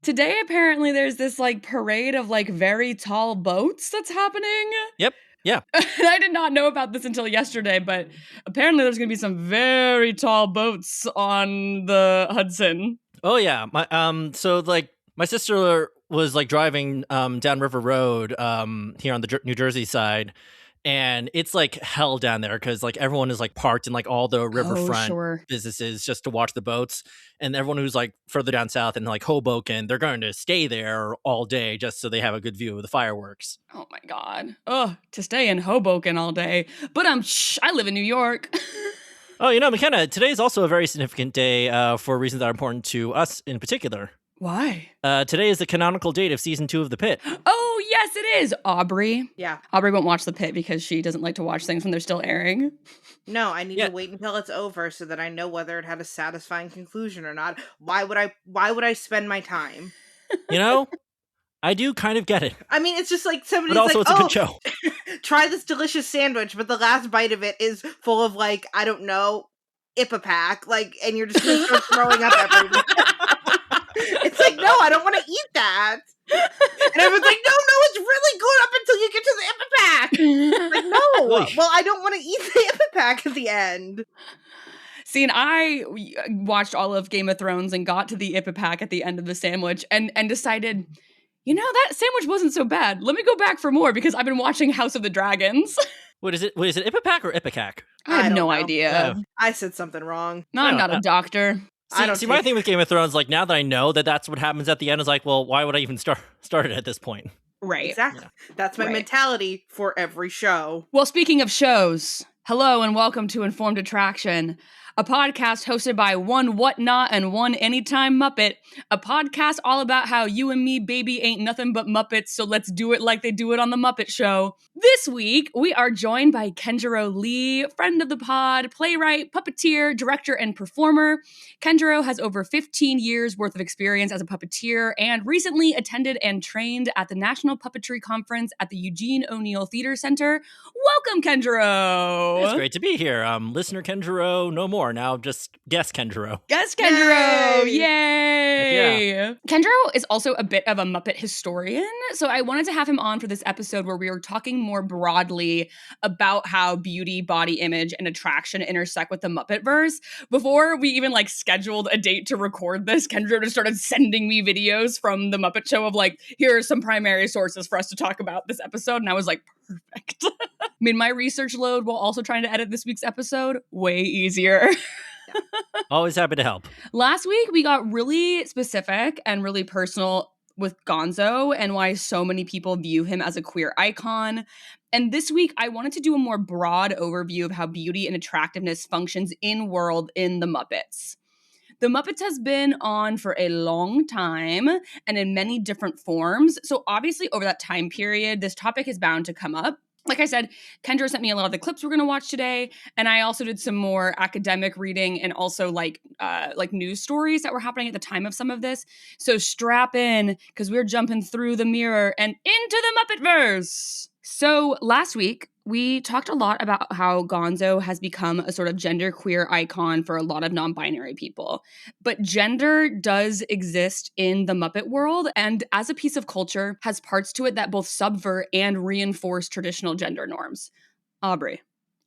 Today, apparently, there's this like parade of like very tall boats that's happening. Yep. Yeah. And I did not know about this until yesterday, but apparently there's going to be some very tall boats on the Hudson. Oh yeah. My sister was like driving down River Road here on the New Jersey side, and it's like hell down there because like everyone is like parked in like all the riverfront businesses just to watch the boats, and everyone who's like further down south in like Hoboken, they're going to stay there all day just so they have a good view of the fireworks. Oh my god. Oh, to stay in Hoboken all day. But I live in New York. Oh, Mackenna, today is also a very significant day for reasons that are important to us in particular. Why? Today is the canonical date of season 2 of The Pit. Oh, yes, it is. Aubrey. Yeah. Aubrey won't watch The Pit because she doesn't like to watch things when they're still airing. No, I need to wait until it's over so that I know whether it had a satisfying conclusion or not. Why would I spend my time? I do kind of get it. I mean, it's just like somebody's but also like, it's a good show. Try this delicious sandwich, but the last bite of it is full of like, I don't know, Ipecac, like, and you're just gonna start throwing up everywhere. It's like, no, I don't want to eat that. And everyone's like, no, it's really good up until you get to the Ipecac. Like, no, well, I don't want to eat the Ipecac at the end. See, and I watched all of Game of Thrones and got to the Ipecac at the end of the sandwich and decided, that sandwich wasn't so bad. Let me go back for more because I've been watching House of the Dragons. What is it? Is it Ipecac or Ipecac? I have no idea. I said something wrong. No, I'm not a doctor. See, my thing with Game of Thrones, like, now that I know that that's what happens at the end, is like, well, why would I even start it at this point? Right. Exactly. Yeah. That's my mentality for every show. Well, speaking of shows, hello and welcome to Informed Attraction, a podcast hosted by one whatnot and one anytime Muppet, a podcast all about how you and me, baby, ain't nothing but Muppets, so let's do it like they do it on The Muppet Show. This week, we are joined by Kenjiro Lee, friend of the pod, playwright, puppeteer, director, and performer. Kenjiro has over 15 years worth of experience as a puppeteer and recently attended and trained at the National Puppetry Conference at the Eugene O'Neill Theater Center. Welcome, Kenjiro! It's great to be here. Listener Kenjiro, no more. Now just guest Kenjiro. Guest Kenjiro! Yay! Yeah. Kenjiro is also a bit of a Muppet historian, so I wanted to have him on for this episode where we were talking more broadly about how beauty, body image, and attraction intersect with the Muppetverse. Before we even scheduled a date to record this, Kenjiro just started sending me videos from the Muppet Show of here are some primary sources for us to talk about this episode, and I was like, perfect. Made my research load while also trying to edit this week's episode way easier. Always happy to help. Last week, we got really specific and really personal with Gonzo and why so many people view him as a queer icon. And this week, I wanted to do a more broad overview of how beauty and attractiveness functions in-world in the Muppets. The Muppets has been on for a long time and in many different forms. So obviously, over that time period, this topic is bound to come up. Like I said, Kendra sent me a lot of the clips we're going to watch today, and I also did some more academic reading and also like news stories that were happening at the time of some of this. So strap in, because we're jumping through the mirror and into the Muppetverse. So last week, we talked a lot about how Gonzo has become a sort of genderqueer icon for a lot of non-binary people. But gender does exist in the Muppet world, and as a piece of culture, has parts to it that both subvert and reinforce traditional gender norms. Aubrey,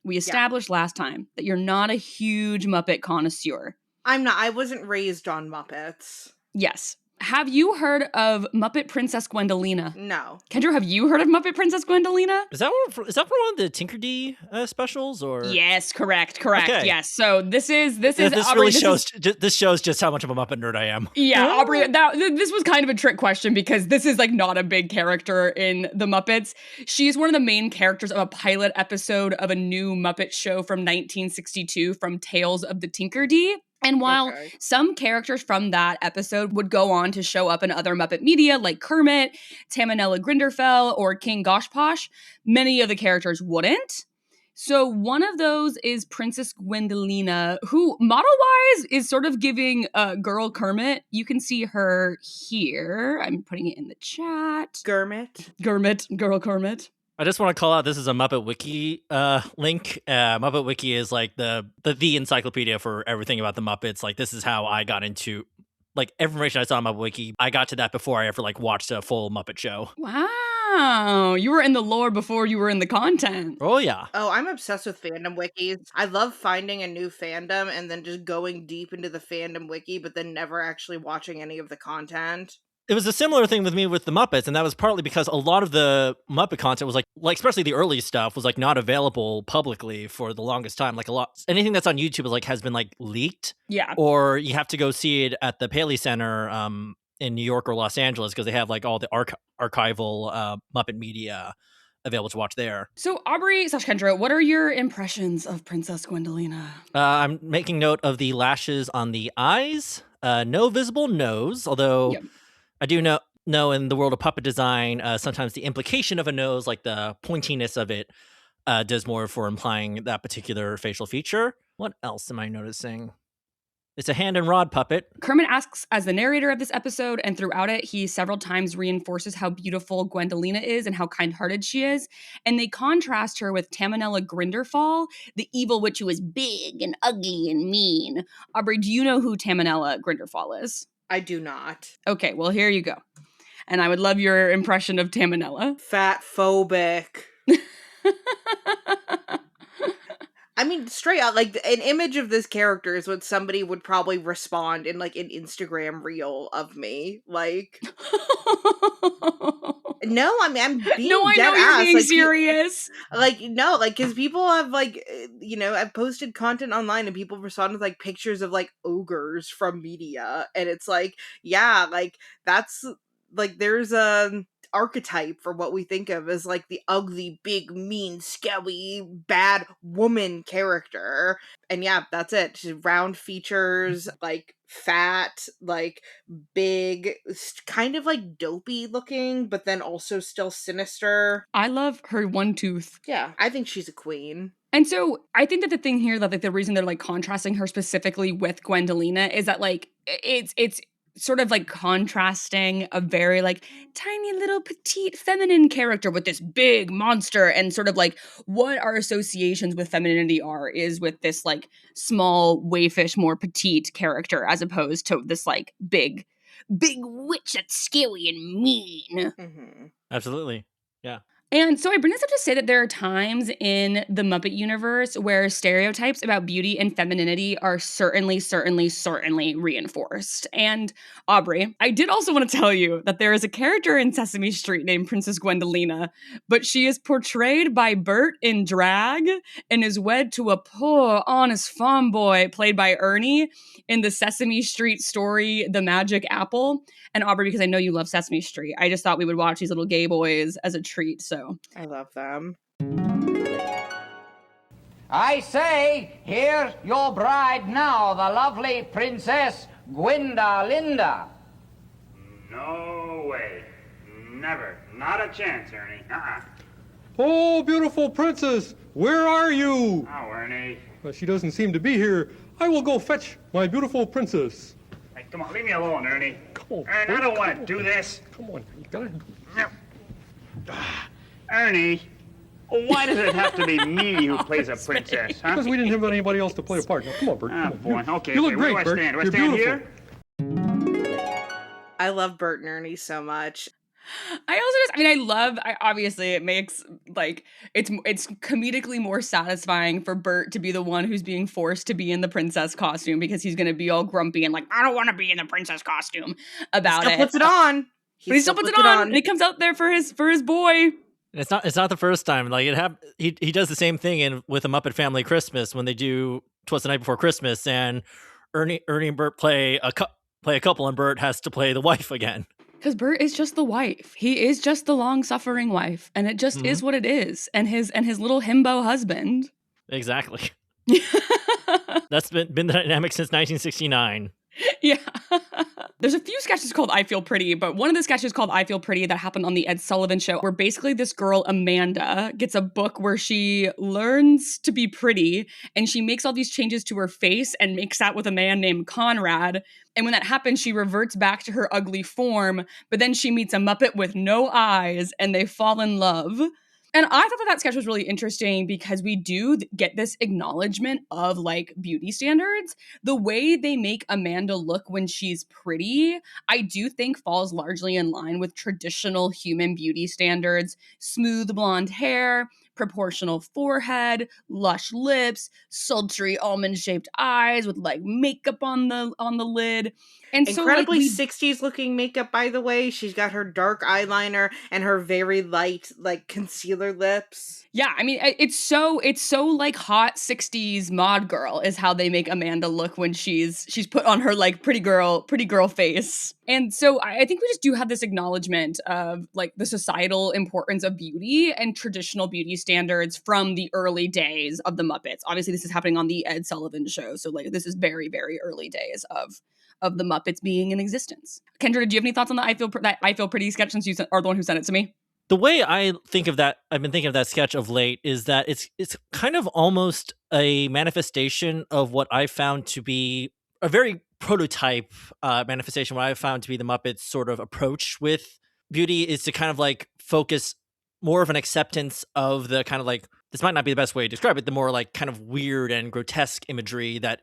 we established last time that you're not a huge Muppet connoisseur. I'm not. I wasn't raised on Muppets. Yes. Have you heard of Muppet Princess Gwendolina? No. Kendra, have you heard of Muppet Princess Gwendolina? Is that from one of the Tinker D specials, or? Yes, correct. Okay. Yes. So this is this Aubrey, really this shows just how much of a Muppet nerd I am. Yeah, Aubrey. This was kind of a trick question because this is not a big character in the Muppets. She's one of the main characters of a pilot episode of a new Muppet show from 1962 from Tales of the Tinker D. And while some characters from that episode would go on to show up in other Muppet media like Kermit, Tamanella Grinderfell, or King Goshposh, many of the characters wouldn't. So one of those is Princess Gwendolina, who model-wise is sort of giving girl Kermit. You can see her here. I'm putting it in the chat. Kermit, girl Kermit. I just want to call out, this is a Muppet Wiki link. Muppet Wiki is the encyclopedia for everything about the Muppets. This is how I got into like information I saw on my wiki, I got to that before I ever like watched a full Muppet show. Wow. You were in the lore before you were in the content. Oh yeah. Oh, I'm obsessed with fandom wikis. I love finding a new fandom and then just going deep into the fandom wiki, but then never actually watching any of the content. It was a similar thing with me with the Muppets, and that was partly because a lot of the Muppet content was like especially the early stuff was like not available publicly for the longest time. Like anything that's on YouTube is like has been like leaked. Yeah. Or you have to go see it at the Paley Center in New York or Los Angeles because they have like all the archival Muppet media available to watch there. So Aubrey / Kenjiro, what are your impressions of Princess Gwendolina? I'm making note of the lashes on the eyes, no visible nose, although Yep. I do know in the world of puppet design, sometimes the implication of a nose, like the pointiness of it, does more for implying that particular facial feature. What else am I noticing? It's a hand and rod puppet. Kermit asks, as the narrator of this episode, and throughout it, he several times reinforces how beautiful Gwendolina is and how kind-hearted she is. And they contrast her with Tamanella Grindelwald, the evil witch who is big and ugly and mean. Aubrey, do you know who Tamanella Grindelwald is? I do not. Okay, well, here you go. And I would love your impression of Tamanella. Fat phobic. I mean, straight out, like, an image of this character is what somebody would probably respond in, like, an Instagram reel of me. Like, no, I mean, I'm being No, I dead know you're ass. being Like, serious. no, like, because people have, like, I've posted content online and people respond with, like, pictures of, like, ogres from media. And it's like, yeah, like, that's, like, there's a archetype for what we think of as like the ugly, big, mean, scary, bad woman character. And yeah, that's it. She's round features, like fat, like big, kind of like dopey looking, but then also still sinister. I love her one tooth. Yeah, I think she's a queen. And so I think that the thing here that like the reason they're like contrasting her specifically with Gwendolina is that like it's sort of like contrasting a very like tiny little petite feminine character with this big monster, and sort of like what our associations with femininity are is with this like small wayfish, more petite character, as opposed to this like big witch that's scary and mean. Mm-hmm. Absolutely. Yeah. And so I bring this up to say that there are times in the Muppet universe where stereotypes about beauty and femininity are certainly reinforced. And Aubrey, I did also want to tell you that there is a character in Sesame Street named Princess Gwendolina, but she is portrayed by Bert in drag and is wed to a poor, honest farm boy played by Ernie in the Sesame Street story, The Magic Apple. And Aubrey, because I know you love Sesame Street, I just thought we would watch these little gay boys as a treat, so. I love them. I say, here's your bride now, the lovely Princess Gwendolina. No way. Never. Not a chance, Ernie. Oh, beautiful princess, where are you? Oh, Ernie. She doesn't seem to be here. I will go fetch my beautiful princess. Hey, come on, leave me alone, Ernie. Come on. Ernie, I don't want to do this. Come on, you gotta... Ernie, why does it have to be me who plays a princess, huh? Because we didn't have anybody else to play a part. Now, come on, Bert. Ah, Come boy. on. Okay, You look okay, great, where Bert. do I stand? Do I You're stand beautiful. here? I love Bert and Ernie so much. Obviously it makes like it's comedically more satisfying for Bert to be the one who's being forced to be in the princess costume, because he's gonna be all grumpy and like, I don't want to be in the princess costume about Still it. puts it on. But he still puts it on, and he comes out there for his boy. It's not the first time. Like he does the same thing with a Muppet Family Christmas when they do 'Twas the Night Before Christmas, and Ernie and Bert play a couple, and Bert has to play the wife again. Because Bert is just the wife. He is just the long-suffering wife, and it just is what it is. And his little himbo husband. Exactly. That's been the dynamic since 1969. Yeah. There's a few sketches called I Feel Pretty, but one of the sketches called I Feel Pretty that happened on the Ed Sullivan Show, where basically this girl, Amanda, gets a book where she learns to be pretty, and she makes all these changes to her face and makes out with a man named Conrad. And when that happens, she reverts back to her ugly form, but then she meets a Muppet with no eyes, and they fall in love. And I thought that sketch was really interesting because we do get this acknowledgement of like beauty standards. The way they make Amanda look when she's pretty, I do think falls largely in line with traditional human beauty standards. Smooth blonde hair, proportional forehead, lush lips, sultry almond-shaped eyes with like makeup on the lid. And incredibly so, 60s looking makeup, by the way. She's got her dark eyeliner and her very light like concealer lips. Yeah, I mean, it's so like hot 60s mod girl is how they make Amanda look when she's put on her like pretty girl face. And so I think we just do have this acknowledgement of like the societal importance of beauty and traditional beauty standards from the early days of the Muppets. Obviously, this is happening on the Ed Sullivan Show, so like this is very, very early days of the Muppets being in existence. Kendra, do you have any thoughts on that I Feel Pretty sketch since you are the one who sent it to me? The way I think of that, I've been thinking of that sketch of late, is that it's kind of almost a manifestation of what I found to be a very prototype manifestation, what I found to be the Muppets' sort of approach with beauty is to kind of like focus more of an acceptance of the kind of like, this might not be the best way to describe it, the more like kind of weird and grotesque imagery that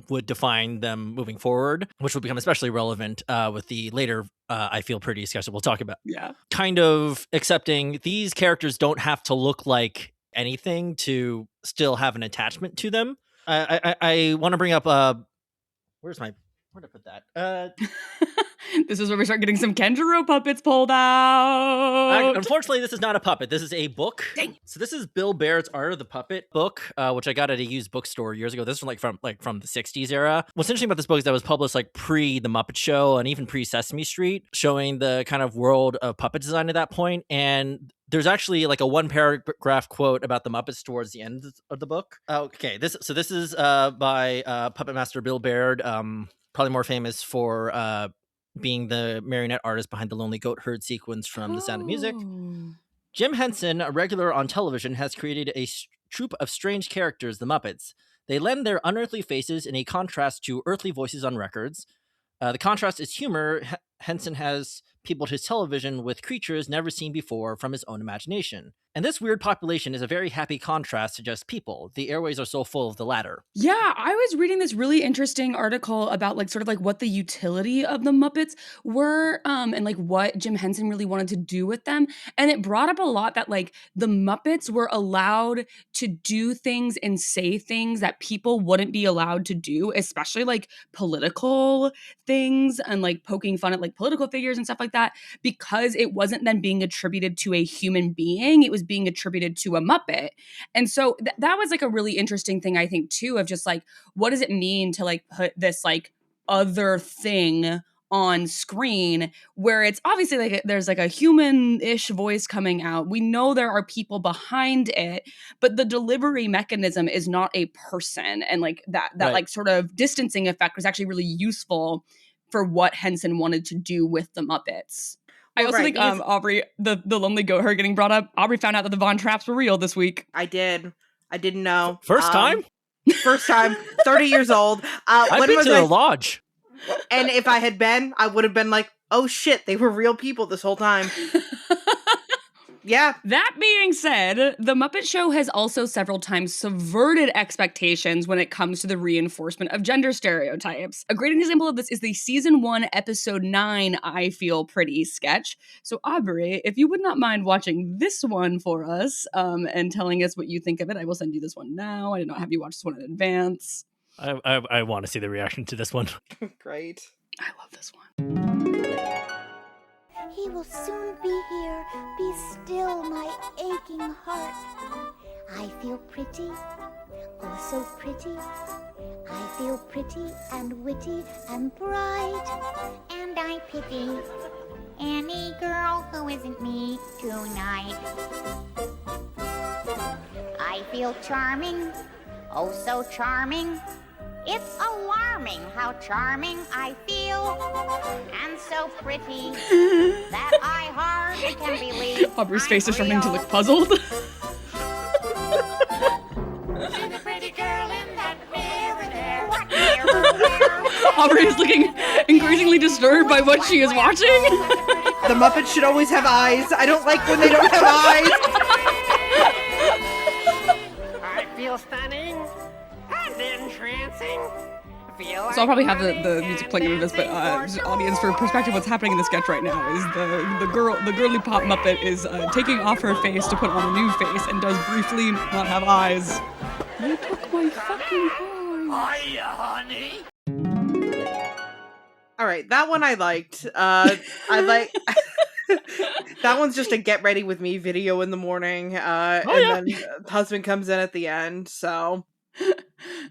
would define them moving forward, which will become especially relevant with the later I Feel Pretty sketch that we'll talk about. Yeah. Kind of accepting these characters don't have to look like anything to still have an attachment to them. I want to bring up, where'd I put that? This is where we start getting some Kenjiro puppets pulled out. Unfortunately, this is not a puppet. This is a book. Dang. So this is Bill Baird's Art of the Puppet book, which I got at a used bookstore years ago. This is from the 60s era. What's interesting about this book is that it was published like pre The Muppet Show and even pre Sesame Street, showing the kind of world of puppet design at that point. And there's actually like a one paragraph quote about the Muppets towards the end of the book. Okay, this is by Puppet Master Bill Baird, probably more famous for being the marionette artist behind the Lonely Goat Herd sequence from The Sound of Music. Jim Henson, a regular on television, has created a troupe of strange characters, the Muppets. They lend their unearthly faces in a contrast to earthly voices on records. The contrast is humor. Henson has peopled his television with creatures never seen before from his own imagination. And this weird population is a very happy contrast to just people. The airways are so full of the latter. Yeah, I was reading this really interesting article about like sort of like what the utility of the Muppets were and like what Jim Henson really wanted to do with them. And it brought up a lot that like the Muppets were allowed to do things and say things that people wouldn't be allowed to do, especially like political things and like poking fun at like political figures and stuff like that, because it wasn't then being attributed to a human being. It was being attributed to a Muppet. And so that was like a really interesting thing, I think, too, of just like, what does it mean to like put this like other thing on screen where it's obviously like there's like a human-ish voice coming out. We know there are people behind it, but the delivery mechanism is not a person. And like that Right. like sort of distancing effect was actually really useful for what Henson wanted to do with the Muppets. I also think Aubrey, the Lonely Goat Herd getting brought up. Aubrey found out that the Von Trapps were real this week. I didn't know. First time? First time, 30 years old. I've been to the lodge. And if I had been, I would have been like, oh shit, they were real people this whole time. Yeah. That being said, The Muppet Show has also several times subverted expectations when it comes to the reinforcement of gender stereotypes. A great example of this is the season 1, episode 9, I Feel Pretty sketch. So Aubrey, if you would not mind watching this one for us and telling us what you think of it, I will send you this one now. I did not have you watch this one in advance. I want to see the reaction to this one. Great. I love this one. He will soon be here. Be still, my aching heart. I feel pretty, oh so pretty. I feel pretty and witty and bright. And I pity any girl who isn't me tonight. I feel charming, oh so charming. It's alarming how charming I feel, and so pretty that I hardly can believe. Aubrey's face is starting to look puzzled. She's a pretty girl in that mirror there. What mirror? Aubrey is looking increasingly disturbed by what she is watching. The Muppets should always have eyes. I don't like when they don't have eyes. feel stunning and entrancing. Feel So I'll probably have the music playing into this, but just audience, for perspective, what's happening in the sketch right now is the girly pop Muppet is taking off her face to put on a new face and does briefly not have eyes. You took my fucking eyes. Hiya, honey. All right, that one I liked. I like that one's just a get ready with me video in the morning, then husband comes in at the end. So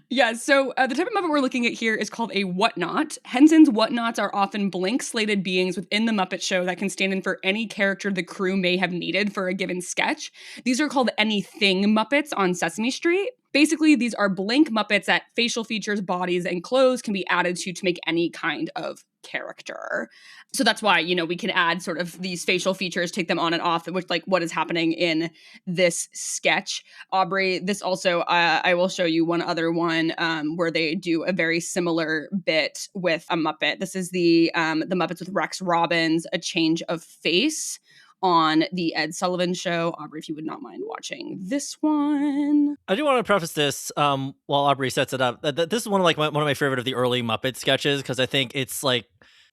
Yeah, so the type of Muppet we're looking at here is called a whatnot. Henson's whatnots are often blank slated beings within the Muppet Show that can stand in for any character the crew may have needed for a given sketch. These are called anything Muppets on Sesame Street. Basically, these are blank Muppets that facial features, bodies, and clothes can be added to make any kind of character. So that's why, we can add sort of these facial features, take them on and off, which like what is happening in this sketch. Aubrey, this also, I will show you one other one where they do a very similar bit with a Muppet. This is the Muppets with Rex Robbins, A Change of Face, on the Ed Sullivan Show. Aubrey, if you would not mind watching this one. I do want to preface this while Aubrey sets it up. This is one of my favorite of the early Muppet sketches, because I think it's like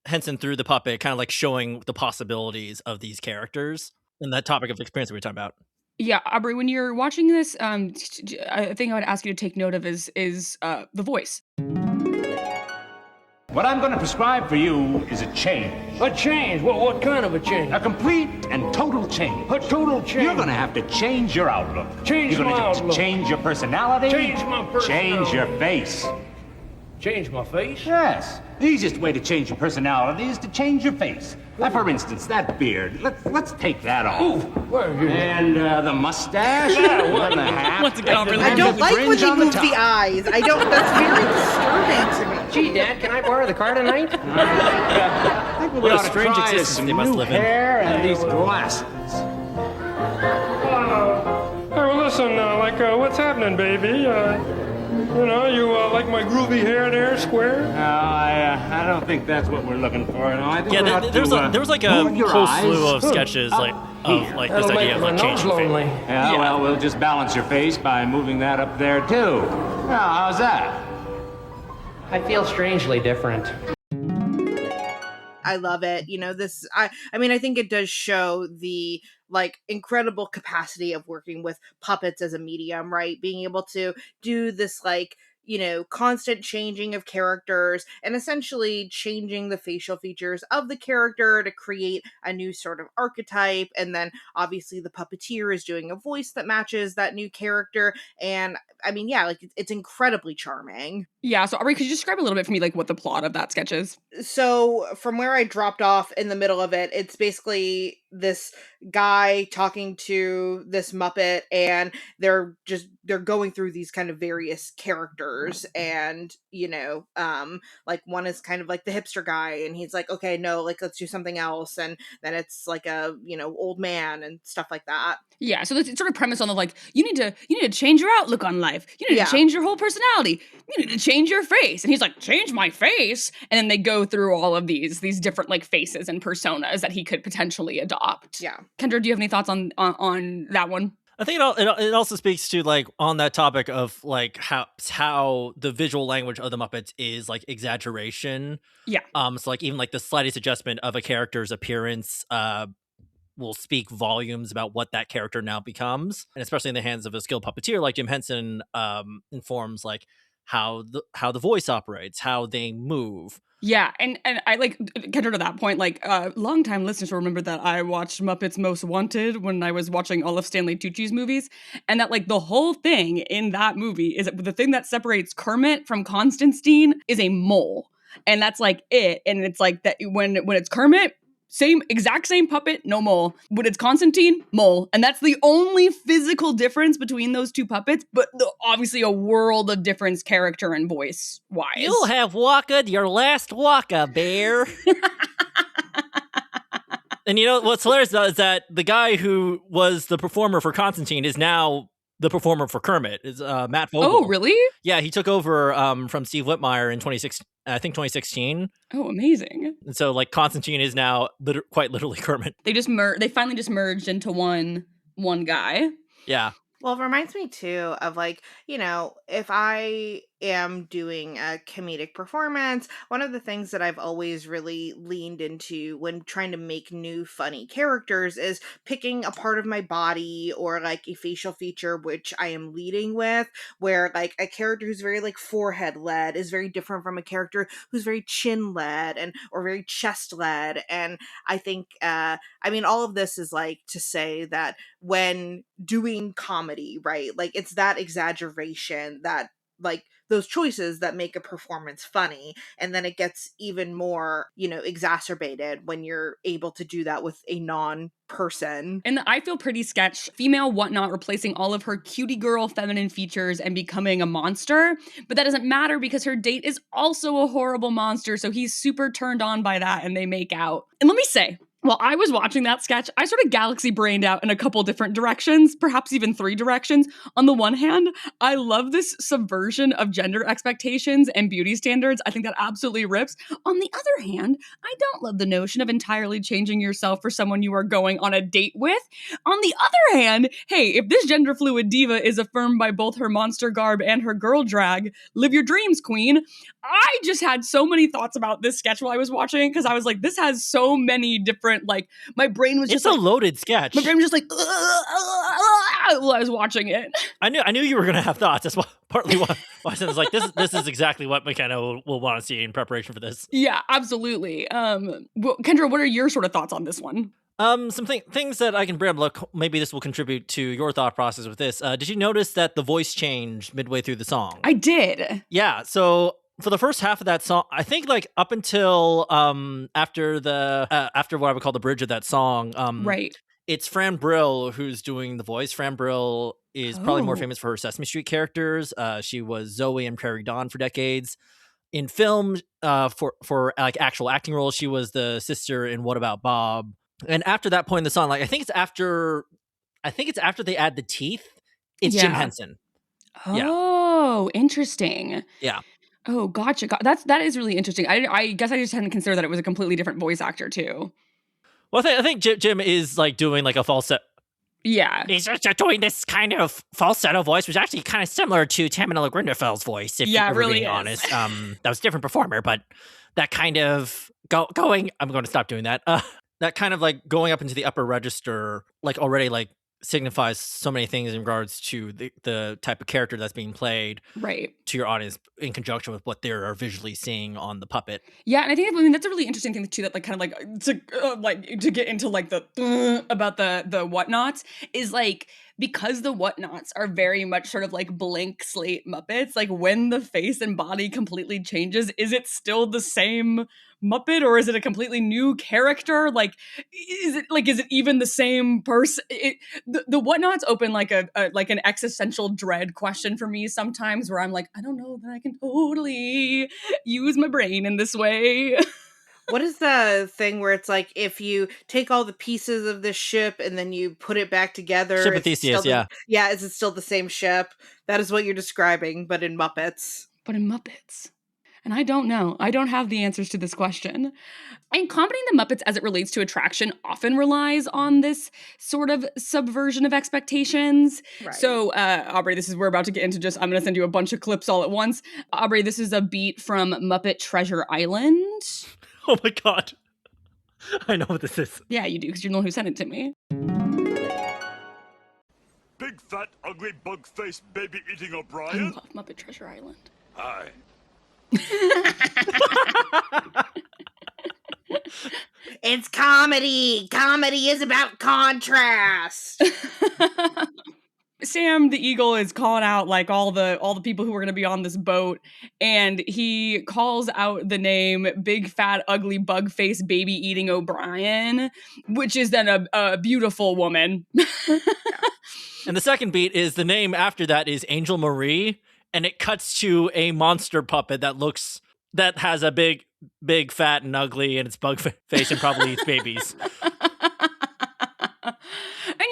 Henson through the puppet, kind of like showing the possibilities of these characters and that topic of experience we were talking about. Yeah, Aubrey, when you're watching this, I think I would ask you to take note of is the voice. What I'm going to prescribe for you is a change. A change? Well, what kind of a change? A complete and total change. A total change? You're going to have to change your outlook. Change my outlook. Change your personality. Change my personality. Change your face. Change my face? Yes. The easiest way to change your personality is to change your face. For instance, that beard. Let's take that off. Ooh, where are you? And the mustache. And the hat. Once again, Aubrey, I don't like when he moves the eyes. I don't. That's very disturbing to me. Gee, Dad, can I borrow the car tonight? I think we What a ought to strange try existence some they must new live in. hair and these glasses. Hey, well, listen, what's happening, baby? You like my groovy hair there, square? No, I don't think that's what we're looking for. No, I think we ought there to, was like a move your whole eyes. slew of sketches Here. this That'll make idea of my like nose changing lonely. face. Yeah, well, we'll just balance your face by moving that up there, too. Now, how's that? I feel strangely different. I love it. I think it does show the incredible capacity of working with puppets as a medium, right? Being able to do this constant changing of characters and essentially changing the facial features of the character to create a new sort of archetype. And then obviously the puppeteer is doing a voice that matches that new character. And it's incredibly charming. Yeah, so Aubrey, could you describe a little bit for me, what the plot of that sketch is? So from where I dropped off in the middle of it, it's basically this guy talking to this Muppet, and they're going through these kind of various characters, and one is kind of like the hipster guy, and he's like, okay, no, let's do something else, and then it's like a old man and stuff like that. Yeah, so it's sort of premise on the you need to change your outlook on life. You need to change your whole personality. You need to change your face. And he's like, change my face? And then they go through all of these different faces and personas that he could potentially adopt. Yeah. Kendra, do you have any thoughts on that one? I think it also speaks to on that topic of how the visual language of the Muppets is exaggeration. Yeah. So even the slightest adjustment of a character's appearance will speak volumes about what that character now becomes, and especially in the hands of a skilled puppeteer like Jim Henson, informs how the voice operates, how they move. Yeah, and I Kendra, to that point, longtime listeners will remember that I watched Muppets Most Wanted when I was watching all of Stanley Tucci's movies, and that the whole thing in that movie is that the thing that separates Kermit from Constantine is a mole, and that's it, and it's that when it's Kermit, exact same puppet, no mole. When it's Constantine, mole. And that's the only physical difference between those two puppets, but obviously a world of difference character and voice-wise. You'll have Waka your last Waka, bear. And what's hilarious is that the guy who was the performer for Constantine is now the performer for Kermit, is Matt Vogel. Oh, really? Yeah, he took over from Steve Whitmire in 2016. Oh, amazing. And so Constantine is now quite literally Kermit. They finally just merged into one guy. Yeah. Well, it reminds me too of like, if I am doing a comedic performance, one of the things that I've always really leaned into when trying to make new funny characters is picking a part of my body or like a facial feature which I am leading with, where like a character who's very like forehead led is very different from a character who's very chin led and or very chest led. And I think all of this is like to say that when doing comedy, right? Like it's that exaggeration that like those choices that make a performance funny, and then it gets even more, exacerbated when you're able to do that with a non-person. In the I Feel Pretty sketch, female Whatnot replacing all of her cutie girl feminine features and becoming a monster, but that doesn't matter because her date is also a horrible monster, so he's super turned on by that and they make out. And let me say, while I was watching that sketch, I sort of galaxy brained out in a couple different directions, perhaps even 3 directions. On the one hand, I love this subversion of gender expectations and beauty standards. I think that absolutely rips. On the other hand, I don't love the notion of entirely changing yourself for someone you are going on a date with. On the other hand, hey, if this gender fluid diva is affirmed by both her monster garb and her girl drag, live your dreams, queen. I just had so many thoughts about this sketch while I was watching because I was like, this has so many different, like, my brain was just It's a loaded sketch. My brain was just like, while I was watching it. I knew you were going to have thoughts. That's partly why I was like, this is exactly what Mackenna will want to see in preparation for this. Yeah, absolutely. Kendra, what are your sort of thoughts on this one? Some things that I can bring up. Look, maybe this will contribute to your thought process with this. Did you notice that the voice changed midway through the song? I did. Yeah, so for the first half of that song, I think like up until after what I would call the bridge of that song, right, it's Fran Brill who's doing the voice. Fran Brill is probably more famous for her Sesame Street characters. She was Zoe in Prairie Dawn for decades. In film, for like actual acting roles, she was the sister in What About Bob. And after that point in the song, like I think it's after they add the teeth. It's Jim Henson. Oh, interesting. Yeah. Oh, gotcha. That is really interesting. I guess I just hadn't considered that it was a completely different voice actor too. Well, I think Jim is like doing like a falsetto. Yeah. He's just doing this kind of falsetto voice, which is actually kind of similar to Tamina Grindelfeld's voice, if we're really being honest. That was a different performer, but that kind of going, I'm going to stop doing that. That kind of like going up into the upper register, like already like signifies so many things in regards to the type of character that's being played right to your audience in conjunction with what they're visually seeing on the puppet. Yeah, and I think that's a really interesting thing too, that like kind of like to get into like the about the whatnots is like, because the whatnots are very much sort of like blank slate Muppets, like when the face and body completely changes, is it still the same Muppet or is it a completely new character? Like, is it even the same person? The whatnots open like a like an existential dread question for me sometimes, where I'm like, I don't know that I can totally use my brain in this way. What is the thing where it's like, if you take all the pieces of this ship and then you put it back together? Ship of Theseus, yeah. Yeah, is it still the same ship? That is what you're describing, but in Muppets. And I don't know. I don't have the answers to this question. And comedy in the Muppets as it relates to attraction often relies on this sort of subversion of expectations. Right. So, Aubrey, we're about to get into I'm going to send you a bunch of clips all at once. Aubrey, this is a beat from Muppet Treasure Island. Oh my God. I know what this is. Yeah, you do, because you're the one who sent it to me. Big, fat, ugly, bug-faced, baby-eating O'Brien? I love Muppet Treasure Island. Hi. It's comedy. Comedy is about contrast. Sam the Eagle is calling out like all the people who are going to be on this boat, and he calls out the name Big Fat Ugly Bug Face Baby Eating O'Brien, which is then a beautiful woman. And the second beat is the name after that is Angel Marie, and it cuts to a monster puppet that has a big fat and ugly, and it's bug face and probably eats babies.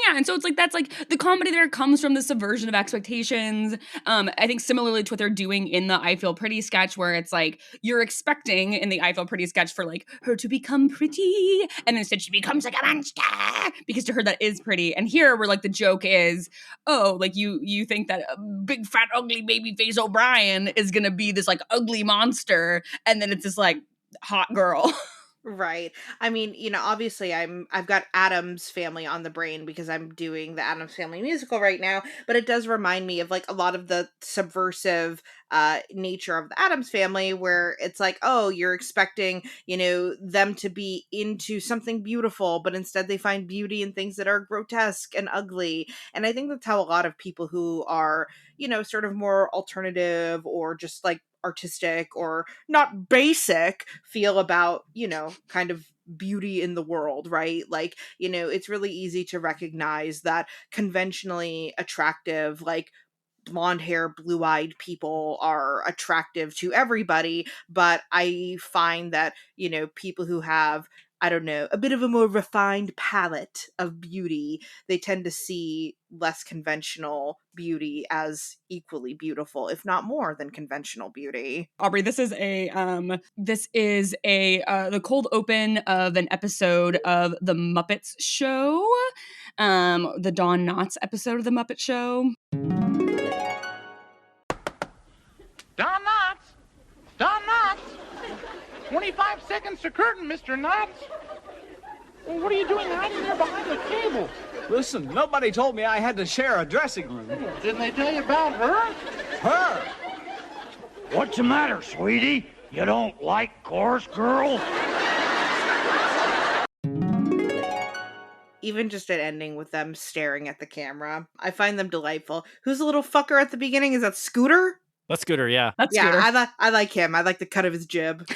And And so it's like, that's like, the comedy there comes from the subversion of expectations. I think similarly to what they're doing in the I Feel Pretty sketch, where it's like, you're expecting in the I Feel Pretty sketch for like her to become pretty, and instead she becomes like a monster, because to her that is pretty. And here where like the joke is, oh, like you think that a big fat ugly baby face O'Brien is gonna be this like ugly monster, and then it's this like hot girl. Right. I mean, obviously I've got Addams Family on the brain because I'm doing the Addams Family musical right now, but it does remind me of like a lot of the subversive nature of the Addams Family, where it's like, oh, you're expecting, them to be into something beautiful, but instead they find beauty in things that are grotesque and ugly. And I think that's how a lot of people who are, sort of more alternative or just like artistic or not basic feel about, kind of beauty in the world, right? Like, it's really easy to recognize that conventionally attractive, like blonde hair, blue-eyed people are attractive to everybody, but I find that, people who have, I don't know, a bit of a more refined palette of beauty, they tend to see less conventional beauty as equally beautiful, if not more than conventional beauty. Aubrey, this is the cold open of an episode of the Muppets show, the Don Knotts episode of the Muppet Show. Don Knotts! Don Knotts! 25 seconds to curtain, Mr. Knotts! Well, what are you doing hiding there behind the table? Listen, nobody told me I had to share a dressing room. Didn't they tell you about her? Her? What's the matter, sweetie? You don't like chorus girls? Even just an ending with them staring at the camera, I find them delightful. Who's the little fucker at the beginning? Is that Scooter? That's Scooter, yeah. That's yeah, Scooter. I like him. I like the cut of his jib.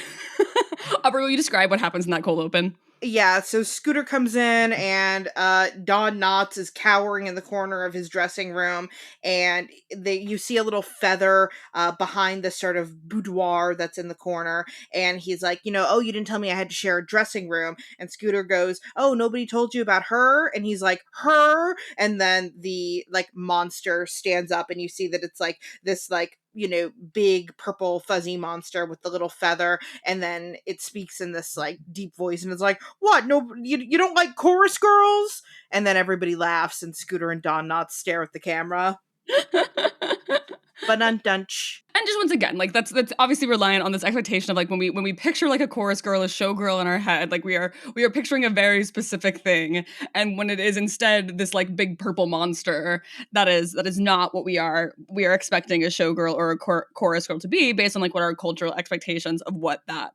Aubrey, will you describe what happens in that cold open? Yeah, so Scooter comes in and Don Knotts is cowering in the corner of his dressing room, and you see a little feather behind the sort of boudoir that's in the corner, and he's like, oh, you didn't tell me I had to share a dressing room, and Scooter goes, oh, nobody told you about her, and he's like, her, and then the like monster stands up, and you see that it's like this like big purple fuzzy monster with the little feather, and then it speaks in this like deep voice and it's like, what, no, you don't like chorus girls? And then everybody laughs and Scooter and Don Knotts stare at the camera. Ba-dun-dunch. And just once again, like that's obviously reliant on this expectation of like when we picture like a chorus girl, a showgirl in our head, like we are picturing a very specific thing, and when it is instead this like big purple monster, that is not what we are expecting a showgirl or a chorus girl to be, based on like what our cultural expectations of what that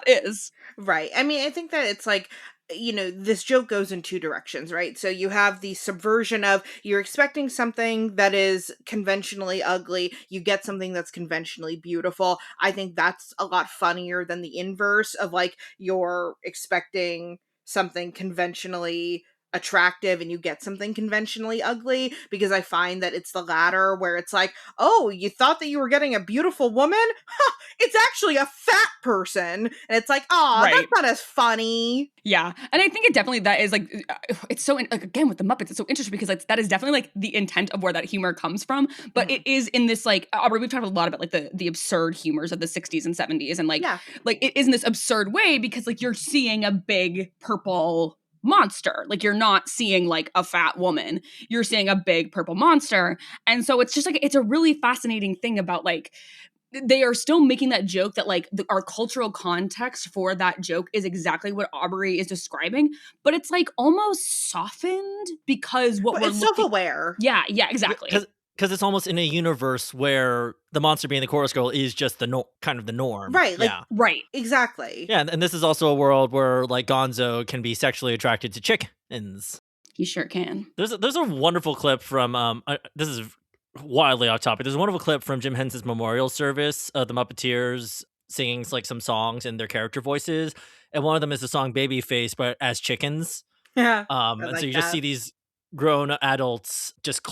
is. Right. I mean, I think that it's like, this joke goes in two directions, right? So you have the subversion of you're expecting something that is conventionally ugly, you get something that's conventionally beautiful. I think that's a lot funnier than the inverse of like you're expecting something conventionally attractive and you get something conventionally ugly, because I find that it's the latter where it's like, oh, you thought that you were getting a beautiful woman? Huh, it's actually a fat person. And it's like, oh, right. That's not as funny. Yeah. And I think it definitely, that is like, it's so, like, again, with the Muppets, it's so interesting because like, that is definitely like the intent of where that humor comes from. But it is in this like, Aubrey, we've talked a lot about like the absurd humors of the 60s and 70s. And like, like it is in this absurd way because like you're seeing a big purple monster. Like you're not seeing like a fat woman, you're seeing a big purple monster. And so it's just like, it's a really fascinating thing about like, they are still making that joke that like our cultural context for that joke is exactly what Aubrey is describing, but it's like almost softened because it's self-aware. Yeah, exactly. Because it's almost in a universe where the monster being the chorus girl is just the kind of the norm. Right. Like, yeah. Right. Exactly. Yeah. And this is also a world where like Gonzo can be sexually attracted to chickens. He sure can. There's a wonderful clip from, this is wildly off topic. There's a wonderful clip from Jim Henson's memorial service of the Muppeteers singing like some songs in their character voices. And one of them is the song Babyface, but as chickens. Yeah. And so you just see these grown adults just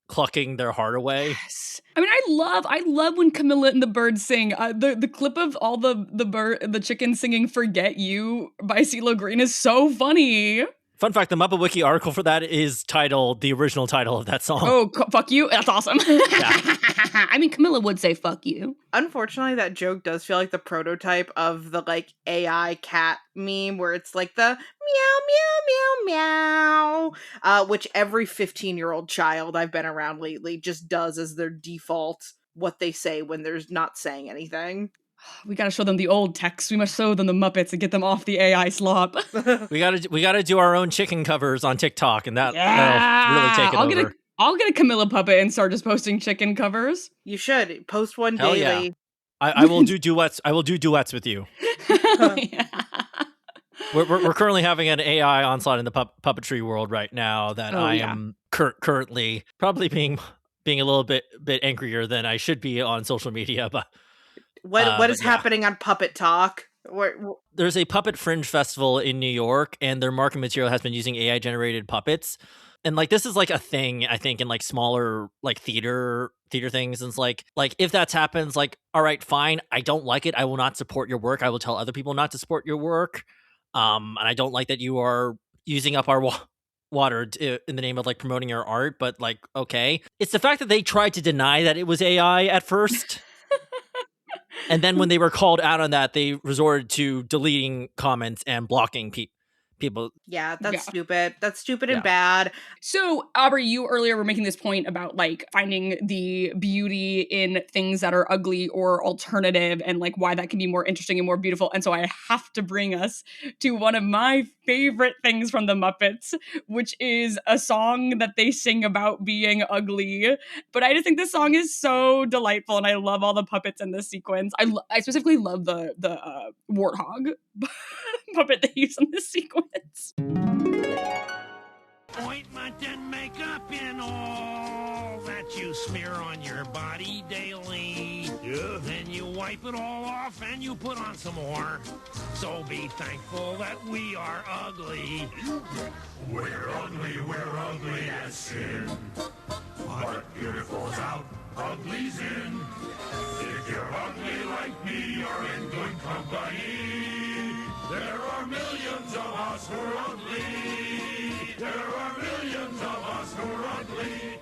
clucking their heart away. Yes. I mean, I love when Camilla and the birds sing. The clip of all the chickens singing "Forget You" by CeeLo Green is so funny. Fun fact, the Muppet Wiki article for that is titled the original title of that song. Oh, fuck you. That's awesome. Yeah. I mean, Camilla would say fuck you. Unfortunately, that joke does feel like the prototype of the like AI cat meme where it's like the meow, meow, meow, meow, which every 15-year-old child I've been around lately just does as their default what they say when they're not saying anything. We gotta show them the old text. We must show them the Muppets and get them off the AI slop. We gotta do our own chicken covers on TikTok, and that'll really take it over. I'll get a Camilla puppet and start just posting chicken covers. You should post one Hell daily. Yeah. I will do duets. I will do duets with you. Yeah. We're currently having an AI onslaught in the puppetry world right now that I am currently probably being a little bit angrier than I should be on social media, but. What is happening on Puppet Talk? There's a Puppet Fringe Festival in New York, and their marketing material has been using AI generated puppets. And like this is like a thing, I think, in like smaller like theater things. And it's like if that happens, like, all right, fine. I don't like it. I will not support your work. I will tell other people not to support your work. And I don't like that you are using up our water in the name of like promoting your art. But like, okay, it's the fact that they tried to deny that it was AI at first. And then when they were called out on that, they resorted to deleting comments and blocking people. Yeah, that's stupid. That's stupid and bad. So, Aubrey, you earlier were making this point about like finding the beauty in things that are ugly or alternative and like why that can be more interesting and more beautiful. And so I have to bring us to one of my favorite things from the Muppets, which is a song that they sing about being ugly. But I just think this song is so delightful and I love all the puppets in this sequence. I specifically love the warthog puppet they use in this sequence. Ointment and makeup and all that you smear on your body daily. Yeah. Then you wipe it all off and you put on some more. So be thankful that we are ugly. We're ugly as sin. But beautiful's out, ugly's in. If you're ugly like me, you're in good company. There are millions of us who are ugly. There are millions of us who are ugly.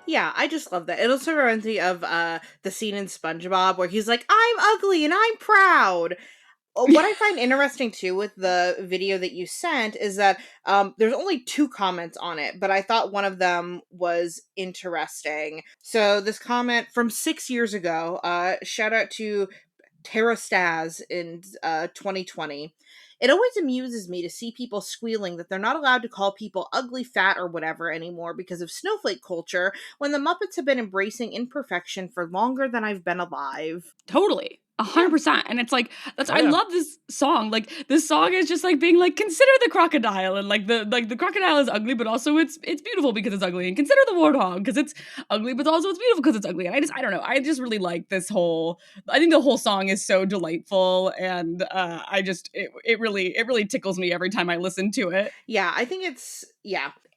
Yeah, I just love that. It also reminds me of the scene in SpongeBob where he's like, I'm ugly and I'm proud. What I find interesting too with the video that you sent is that there's only 2 comments on it, but I thought one of them was interesting. So this comment from 6 years ago, shout out to Tara Staz in 2020. It always amuses me to see people squealing that they're not allowed to call people ugly, fat, or whatever anymore because of snowflake culture when the Muppets have been embracing imperfection for longer than I've been alive. Totally. 100%. And it's like, I love this song. Like, this song is just like being like, consider the crocodile. And like the crocodile is ugly, but also it's beautiful because it's ugly. And consider the warthog because it's ugly, but also it's beautiful because it's ugly. And I don't know. I just really like this I think the whole song is so delightful. And it really tickles me every time I listen to it. Yeah, I think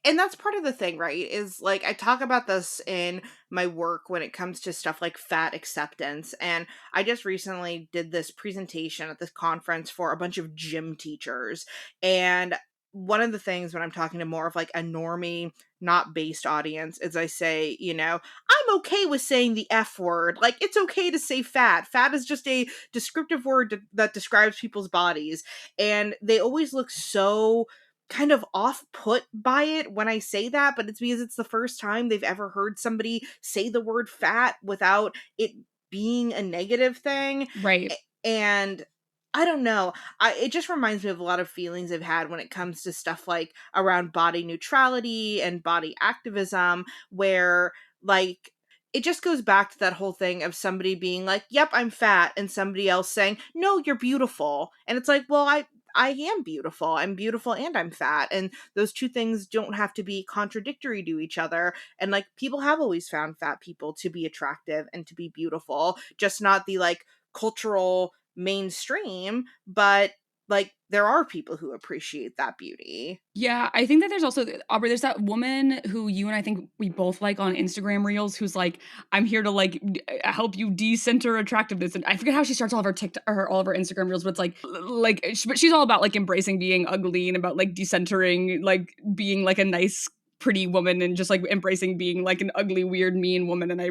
and that's part of the thing, right? Is like, I talk about this in my work when it comes to stuff like fat acceptance. And I just recently did this presentation at this conference for a bunch of gym teachers. And one of the things when I'm talking to more of like a normie, not based audience is I say, I'm okay with saying the F word. Like, it's okay to say fat. Fat is just a descriptive word that describes people's bodies. And they always look so kind of off-put by it when I say that, but it's because it's the first time they've ever heard somebody say the word fat without it being a negative thing. Right. And I don't know. It just reminds me of a lot of feelings I've had when it comes to stuff like around body neutrality and body activism, where like it just goes back to that whole thing of somebody being like, yep, I'm fat, and somebody else saying, no, you're beautiful. And it's like, well, I am beautiful. I'm beautiful and I'm fat. And those two things don't have to be contradictory to each other. And like, people have always found fat people to be attractive and to be beautiful, just not the like cultural mainstream, but like there are people who appreciate that beauty. Yeah, I think that there's also, Aubrey, there's that woman who you and I think we both like on Instagram Reels who's like, I'm here to like help you decenter attractiveness. And I forget how she starts all of her TikTok or all of her Instagram Reels, but it's but she's all about like embracing being ugly and about like decentering, like being like a nice, pretty woman and just like embracing being like an ugly, weird, mean woman. And I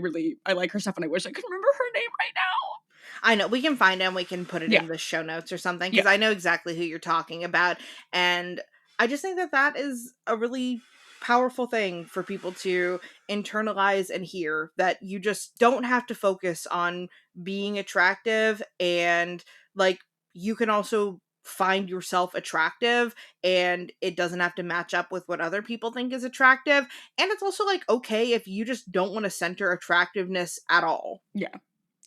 like her stuff and I wish I could remember her name right now. I know, we can find it and we can put it in the show notes or something, because I know exactly who you're talking about. And I just think that that is a really powerful thing for people to internalize and hear, that you just don't have to focus on being attractive, and like you can also find yourself attractive and it doesn't have to match up with what other people think is attractive. And it's also like okay if you just don't want to center attractiveness at all. Yeah.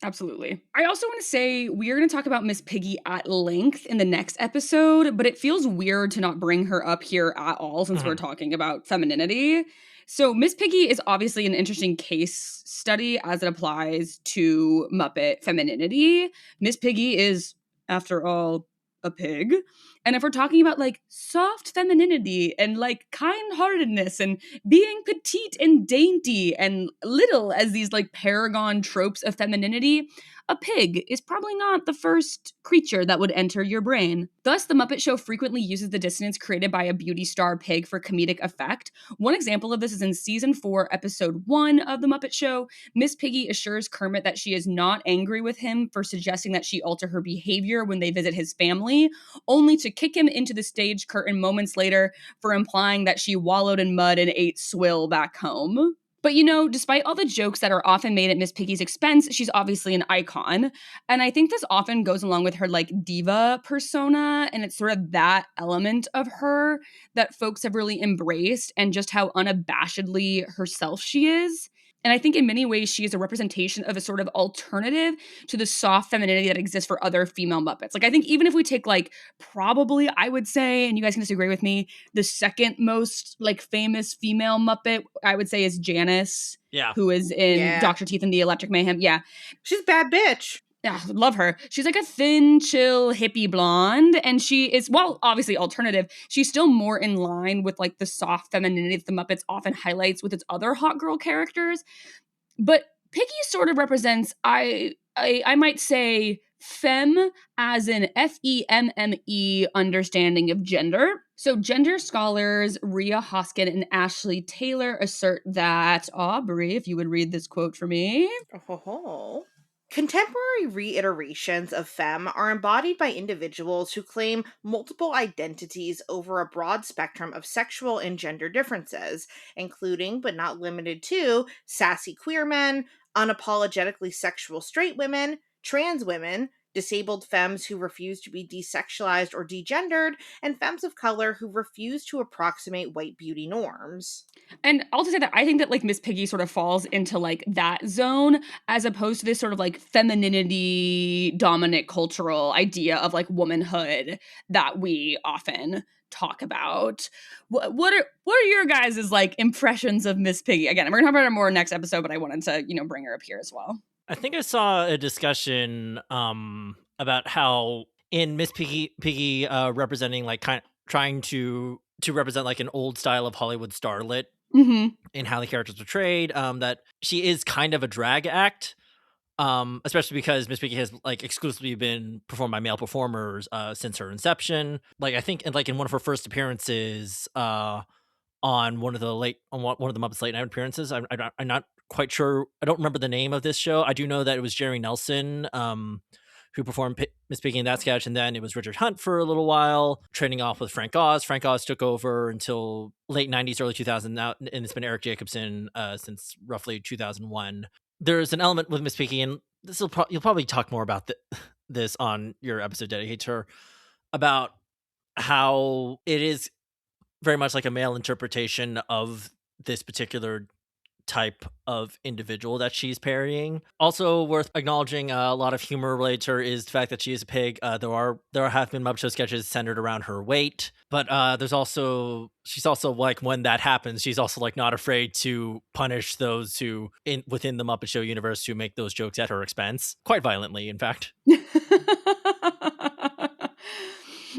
Absolutely. I also want to say we are going to talk about Miss Piggy at length in the next episode, but it feels weird to not bring her up here at all since we're talking about femininity. So Miss Piggy is obviously an interesting case study as it applies to Muppet femininity. Miss Piggy is, after all, a pig. And if we're talking about like soft femininity and like kind-heartedness and being petite and dainty and little as these like paragon tropes of femininity, a pig is probably not the first creature that would enter your brain. Thus, the Muppet Show frequently uses the dissonance created by a beauty star pig for comedic effect. One example of this is in season 4, episode 1 of the Muppet Show. Miss Piggy assures Kermit that she is not angry with him for suggesting that she alter her behavior when they visit his family, only to kick him into the stage curtain moments later for implying that she wallowed in mud and ate swill back home. But you know, despite all the jokes that are often made at Miss Piggy's expense, she's obviously an icon. And I think this often goes along with her like diva persona, and it's sort of that element of her that folks have really embraced and just how unabashedly herself she is. And I think in many ways she is a representation of a sort of alternative to the soft femininity that exists for other female Muppets. Like I think even if we take like probably, I would say, and you guys can disagree with me, the second most like famous female Muppet, I would say, is Janice. Yeah. Who is in Dr. Teeth and the Electric Mayhem. Yeah. She's a bad bitch. Yeah, love her. She's like a thin, chill, hippie blonde, and she is, well, obviously alternative. She's still more in line with like the soft femininity that the Muppets often highlights with its other hot girl characters. But Piggy sort of represents, I might say, femme as in FEMME understanding of gender. So gender scholars Rhea Hoskin and Ashley Taylor assert that, Aubrey, if you would read this quote for me. Contemporary reiterations of femme are embodied by individuals who claim multiple identities over a broad spectrum of sexual and gender differences, including, but not limited to, sassy queer men, unapologetically sexual straight women, trans women, disabled femmes who refuse to be desexualized or degendered, and femmes of color who refuse to approximate white beauty norms. And I'll just say that I think that like Miss Piggy sort of falls into like that zone as opposed to this sort of like femininity dominant cultural idea of like womanhood that we often talk about. What are your guys' like impressions of Miss Piggy? Again, we're gonna talk about her more next episode, but I wanted to, bring her up here as well. I think I saw a discussion about how in Miss Piggy representing like trying to represent like an old style of Hollywood starlet in how the character's portrayed, that she is kind of a drag act, especially because Miss Piggy has like exclusively been performed by male performers since her inception. Like I think in one of her first appearances on one of the Muppets late night appearances, I'm not quite sure. I don't remember the name of this show. I do know that it was Jerry Nelson who performed Miss Piggy in that sketch, and then it was Richard Hunt for a little while, trading off with Frank Oz. Frank Oz took over until late 90s, early 2000s now, and it's been Eric Jacobson since roughly 2001. There's an element with Miss Piggy, and you'll probably talk more about this on your episode dedicated to her, about how it is very much like a male interpretation of this particular type of individual that she's parodying. Also worth acknowledging, a lot of humor related to her is the fact that she is a pig. There have been Muppet Show sketches centered around her weight, but she's also like, when that happens, she's also like not afraid to punish those who within the Muppet Show universe who make those jokes at her expense, quite violently, in fact.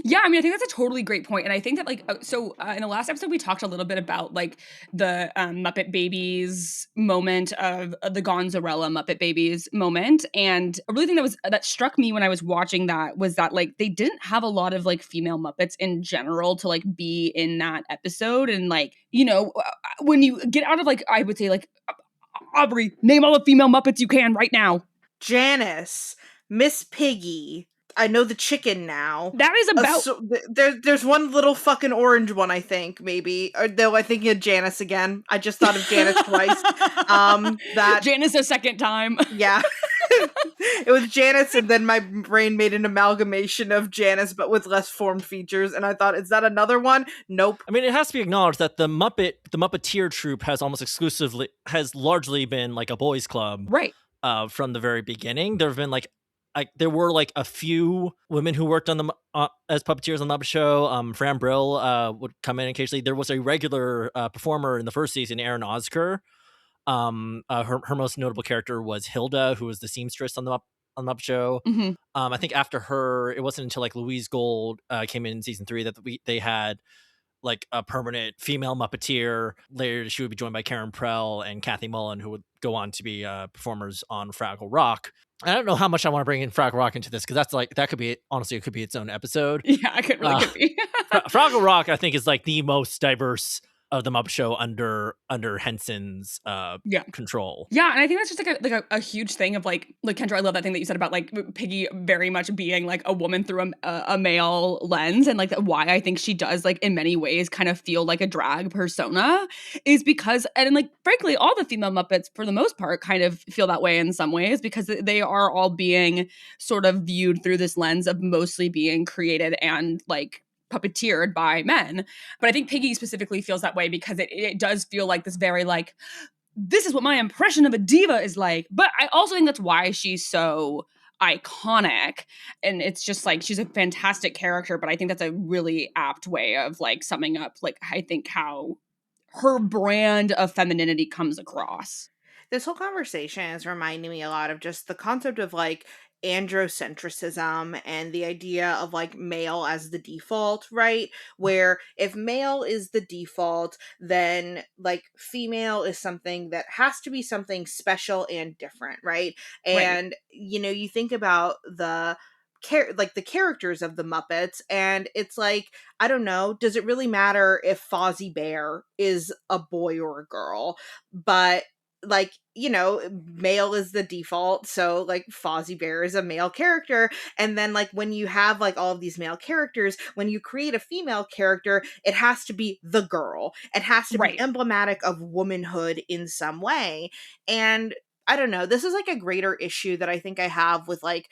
Yeah, I mean, I think that's a totally great point. And I think that, like, in the last episode, we talked a little bit about, like, the Muppet Babies moment of the Gonzarella Muppet Babies moment. And a really thing that struck me when I was watching that was that, like, they didn't have a lot of, like, female Muppets in general to, like, be in that episode. And, like, you know, when you get out of, like, I would say, like, Aubrey, name all the female Muppets you can right now. Janice, Miss Piggy. I know the chicken now. That is about... there's one little fucking orange one, I think, maybe. Or, though I think you had Janice again. I just thought of Janice twice. That Janice a second time. Yeah. It was Janice, and then my brain made an amalgamation of Janice, but with less formed features. And I thought, is that another one? Nope. I mean, it has to be acknowledged that the Muppeteer troupe has largely been like a boys' club, right? From the very beginning. There have been there were like a few women who worked on the as puppeteers on the Muppet Show. Fran Brill would come in occasionally. There was a regular performer in the first season, Erin Osker. Her most notable character was Hilda, who was the seamstress on the Muppet Show. Mm-hmm. I think after her, it wasn't until like Louise Gold came in season 3 that they had like a permanent female Muppeteer. Later, she would be joined by Karen Prell and Kathy Mullen, who would go on to be performers on Fraggle Rock. I don't know how much I want to bring in Fraggle Rock into this, because that could be, honestly, it could be its own episode. Yeah, it could be. Fraggle Rock, I think, is like the most diverse of the Muppet Show under Henson's control. Yeah, and I think that's just a huge thing of like Kendra, I love that thing that you said about like Piggy very much being like a woman through a male lens, and like why I think she does like in many ways kind of feel like a drag persona is because, and like frankly all the female Muppets for the most part kind of feel that way in some ways, because they are all being sort of viewed through this lens of mostly being created and like puppeteered by men. But I think Piggy specifically feels that way because it does feel like this very like, this is what my impression of a diva is like. But I also think that's why she's so iconic. And it's just like, she's a fantastic character, but I think that's a really apt way of like summing up like I think how her brand of femininity comes across. This whole conversation is reminding me a lot of just the concept of like androcentrism and the idea of like male as the default, right? Where if male is the default, then like female is something that has to be something special and different, right? And you know, you think about the characters of the Muppets, and it's like, I don't know, does it really matter if Fozzie Bear is a boy or a girl? But like, you know, male is the default, so like Fozzie Bear is a male character. And then like when you have like all of these male characters, when you create a female character, it has to be the girl. It has to be emblematic of womanhood in some way. And I don't know, this is like a greater issue that I think I have with like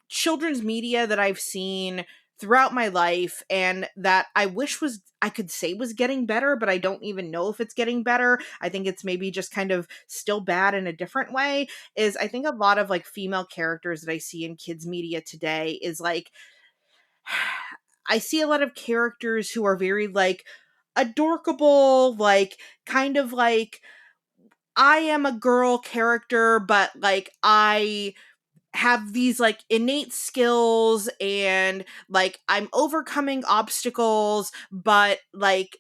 children's media that I've seen throughout my life, and that I wish I could say was getting better, but I don't even know if it's getting better. I think it's maybe just kind of still bad in a different way. Is I think a lot of like female characters that I see in kids media today is like, I see a lot of characters who are very like adorkable, like kind of like, I am a girl character, but like I have these like innate skills and like I'm overcoming obstacles, but like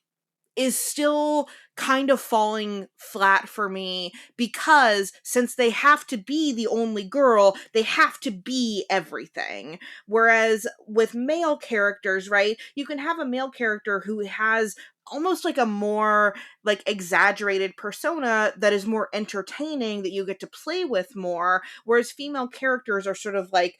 is still kind of falling flat for me, because since they have to be the only girl, they have to be everything. Whereas with male characters, right, you can have a male character who has almost like a more like exaggerated persona that is more entertaining, that you get to play with more, whereas female characters are sort of like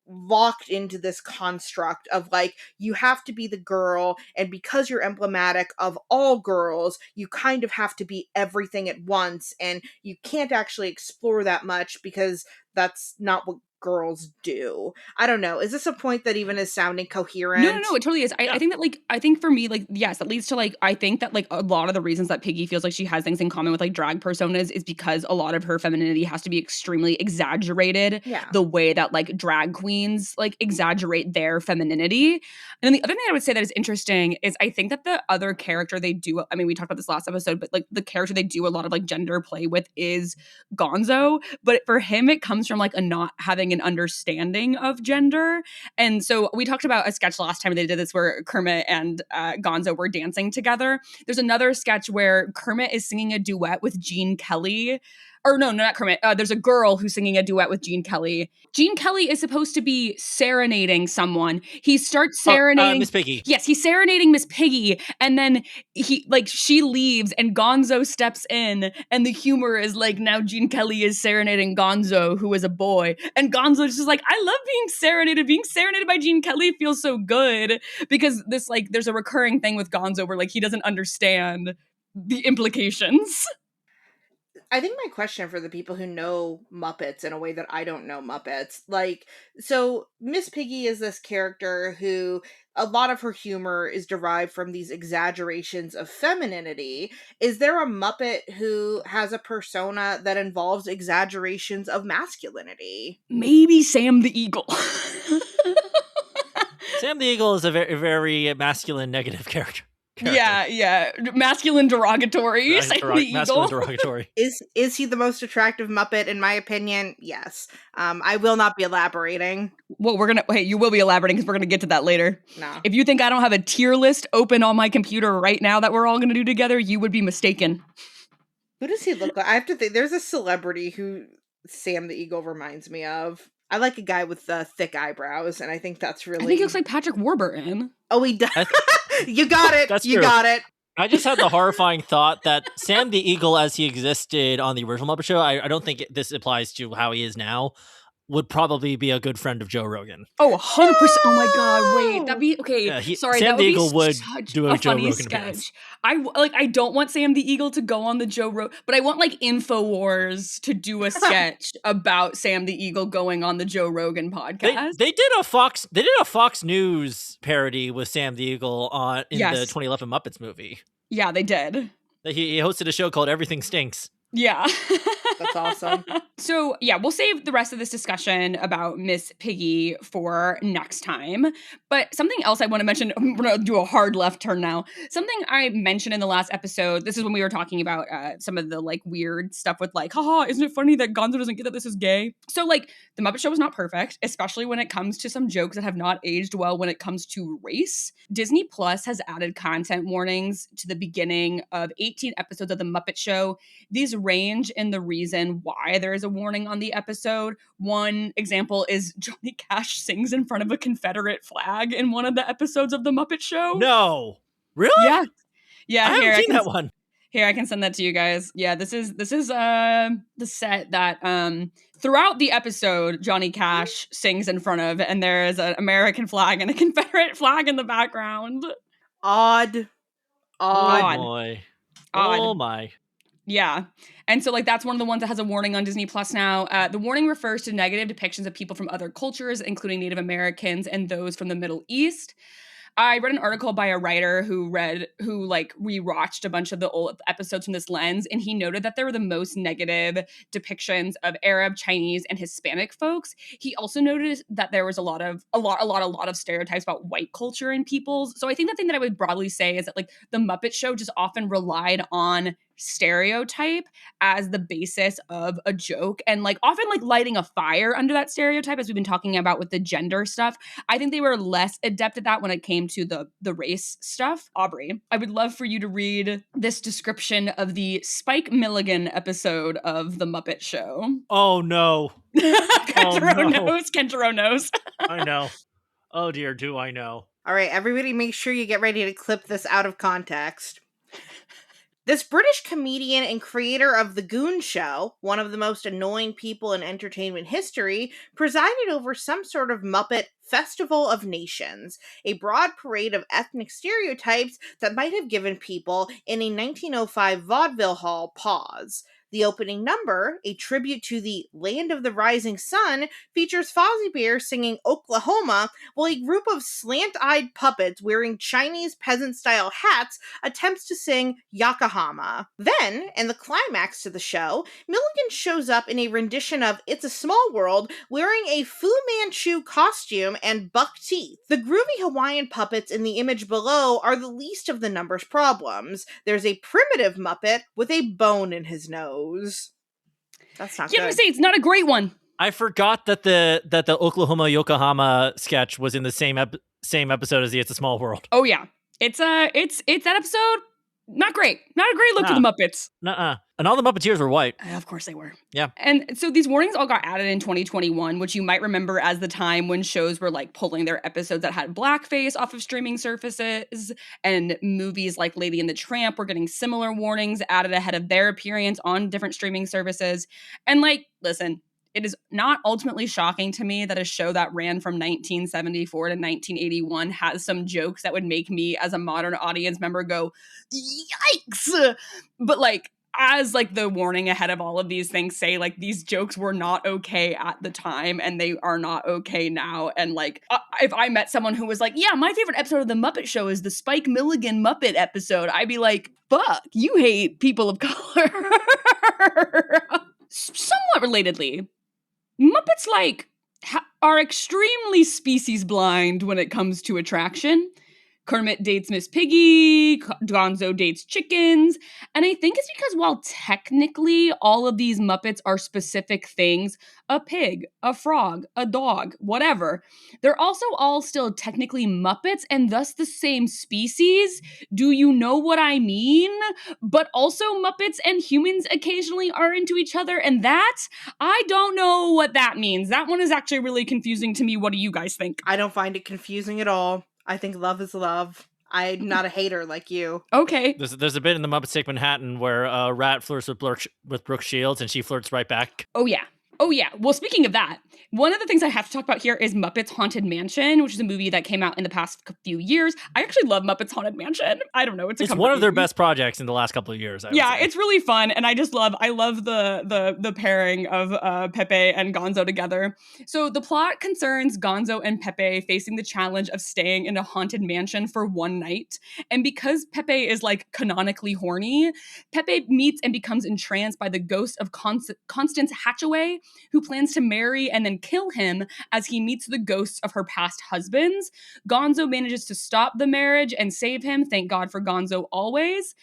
locked into this construct of like, you have to be the girl, and because you're emblematic of all girls, you kind of have to be everything at once, and you can't actually explore that much because that's not what girls do. I don't know. Is this a point that even is sounding coherent? No, it totally is. I think that like, I think for me, like, yes, that leads to like, I think that like a lot of the reasons that Piggy feels like she has things in common with like drag personas is because a lot of her femininity has to be extremely exaggerated. Yeah. The way that like drag queens like exaggerate their femininity. And then the other thing I would say that is interesting is I think that the other character they do, I mean, we talked about this last episode, but like the character they do a lot of like gender play with is Gonzo. But for him, it comes from like a not having having an understanding of gender. And so we talked about a sketch last time they did this where Kermit and Gonzo were dancing together. There's another sketch where Kermit is singing a duet with Gene Kelly. Or no, not Kermit. There's a girl who's singing a duet with Gene Kelly. Gene Kelly is supposed to be serenading someone. He starts serenading Miss Piggy. Yes, he's serenading Miss Piggy, and then she leaves, and Gonzo steps in, and the humor is like now Gene Kelly is serenading Gonzo, who is a boy, and Gonzo's just like, I love being serenaded. Being serenaded by Gene Kelly feels so good because this there's a recurring thing with Gonzo where he doesn't understand the implications. I think my question for the people who know Muppets in a way that I don't know Muppets, so Miss Piggy is this character who a lot of her humor is derived from these exaggerations of femininity. Is there a Muppet who has a persona that involves exaggerations of masculinity? Maybe Sam the Eagle. Sam the Eagle is a very, very masculine negative character. Yeah. Masculine derogatory. Masculine derogatory. Is he the most attractive Muppet? In my opinion, yes. I will not be elaborating. Well, you will be elaborating because we're gonna get to that later. No. If you think I don't have a tier list open on my computer right now that we're all gonna do together, you would be mistaken. Who does he look like? I have to think. There's a celebrity who Sam the Eagle reminds me of. I like a guy with thick eyebrows, and I think that's really... I think he looks like Patrick Warburton. Oh, he does. You got it. That's you true. got it. I just had the horrifying thought that Sam the Eagle, as he existed on the original Muppet Show, I don't think this applies to how he is now, would probably be a good friend of Joe Rogan. Oh, 100%. Oh my God, wait. That'd be, okay, Yeah, sorry. Sam that the would Eagle be would such do a Joe funny Rogan sketch. appearance. I don't want Sam the Eagle to go on the Joe Rogan, but I want InfoWars to do a sketch about Sam the Eagle going on the Joe Rogan podcast. They did a Fox News parody with Sam the Eagle in the 2011 Muppets movie. Yeah, they did. He hosted a show called Everything Stinks. Yeah. That's awesome. So, yeah, we'll save the rest of this discussion about Miss Piggy for next time. But something else I want to mention, I'm going to do a hard left turn now. Something I mentioned in the last episode, this is when we were talking about some of the weird stuff with haha, isn't it funny that Gonzo doesn't get that this is gay? So the Muppet Show is not perfect, especially when it comes to some jokes that have not aged well when it comes to race. Disney Plus has added content warnings to the beginning of 18 episodes of the Muppet Show. These range in the reason why there is a warning on the episode. One example is Johnny Cash sings in front of a Confederate flag in one of the episodes of the Muppet Show. No, really? Yeah. I haven't seen that one. Here, I can send that to you guys. Yeah, this is the set that throughout the episode Johnny Cash sings in front of, and there is an American flag and a Confederate flag in the background. Odd. Oh boy. Odd. Oh my. Yeah. And so that's one of the ones that has a warning on Disney Plus now. The warning refers to negative depictions of people from other cultures, including Native Americans and those from the Middle East. I read an article by a writer who rewatched a bunch of the old episodes from this lens, and he noted that there were the most negative depictions of Arab, Chinese, and Hispanic folks. He also noticed that there was a lot of stereotypes about white culture in peoples. So I think the thing that I would broadly say is that the Muppet Show just often relied on stereotype as the basis of a joke, and often lighting a fire under that stereotype, as we've been talking about with the gender stuff. I think they were less adept at that when it came to the race stuff. Aubrey, I would love for you to read this description of the Spike Milligan episode of the Muppet Show. Oh no. Kenjiro knows. I know. Oh dear, do I know. All right, everybody make sure you get ready to clip this out of context. This British comedian and creator of The Goon Show, one of the most annoying people in entertainment history, presided over some sort of Muppet Festival of Nations, a broad parade of ethnic stereotypes that might have given people in a 1905 vaudeville hall pause. The opening number, a tribute to the Land of the Rising Sun, features Fozzie Bear singing Oklahoma, while a group of slant-eyed puppets wearing Chinese peasant-style hats attempts to sing Yokohama. Then, in the climax to the show, Milligan shows up in a rendition of It's a Small World wearing a Fu Manchu costume and buck teeth. The groovy Hawaiian puppets in the image below are the least of the number's problems. There's a primitive Muppet with a bone in his nose. That's not good. I'm gonna say it's not a great one. I forgot that the Oklahoma Yokohama sketch was in the same episode as the It's a Small World. Oh yeah, it's that episode. Not great. Not a great look for the Muppets. Nuh-uh. And all the Muppeteers were white. Of course they were. Yeah. And so these warnings all got added in 2021, which you might remember as the time when shows were like pulling their episodes that had blackface off of streaming services, and movies like Lady and the Tramp were getting similar warnings added ahead of their appearance on different streaming services. And like, listen, it is not ultimately shocking to me that a show that ran from 1974 to 1981 has some jokes that would make me as a modern audience member go, yikes! But like, as like the warning ahead of all of these things say, like these jokes were not okay at the time and they are not okay now. And like, if I met someone who was like, yeah, my favorite episode of The Muppet Show is the Spike Milligan Muppet episode, I'd be like, fuck, you hate people of color. Somewhat relatedly, Muppets like are extremely species blind when it comes to attraction. Kermit dates Miss Piggy, Gonzo dates chickens, and I think it's because while technically all of these Muppets are specific things, a pig, a frog, a dog, whatever, they're also all still technically Muppets and thus the same species. Do you know what I mean? But also Muppets and humans occasionally are into each other, and that, I don't know what that means. That one is actually really confusing to me. What do you guys think? I don't find it confusing at all. I think love is love. I'm not a hater like you. Okay. There's a bit in the Muppets Take Manhattan where Rat flirts with Brooke Shields and she flirts right back. Oh yeah. Well, speaking of that, one of the things I have to talk about here is Muppets Haunted Mansion, which is a movie that came out in the past few years. I actually love Muppets Haunted Mansion. I don't know. It's one of their best projects in the last couple of years. Yeah, it's really fun. And I love the pairing of Pepe and Gonzo together. So the plot concerns Gonzo and Pepe facing the challenge of staying in a haunted mansion for one night. And because Pepe is like canonically horny, Pepe meets and becomes entranced by the ghost of Constance Hatchaway, who plans to marry and then kill him as he meets the ghosts of her past husbands. Gonzo manages to stop the marriage and save him. Thank God for Gonzo always.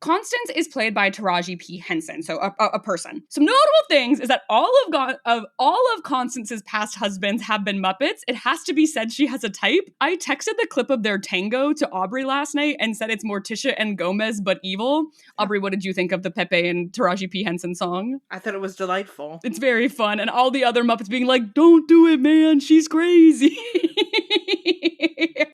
Constance is played by Taraji P. Henson, so a person. Some notable things is that all of Constance's past husbands have been Muppets. It has to be said she has a type. I texted the clip of their tango to Aubrey last night and said it's Morticia and Gomez, but evil. Aubrey, what did you think of the Pepe and Taraji P. Henson song? I thought it was delightful. It's very fun, and all the other Muppets being like, don't do it, man, she's crazy.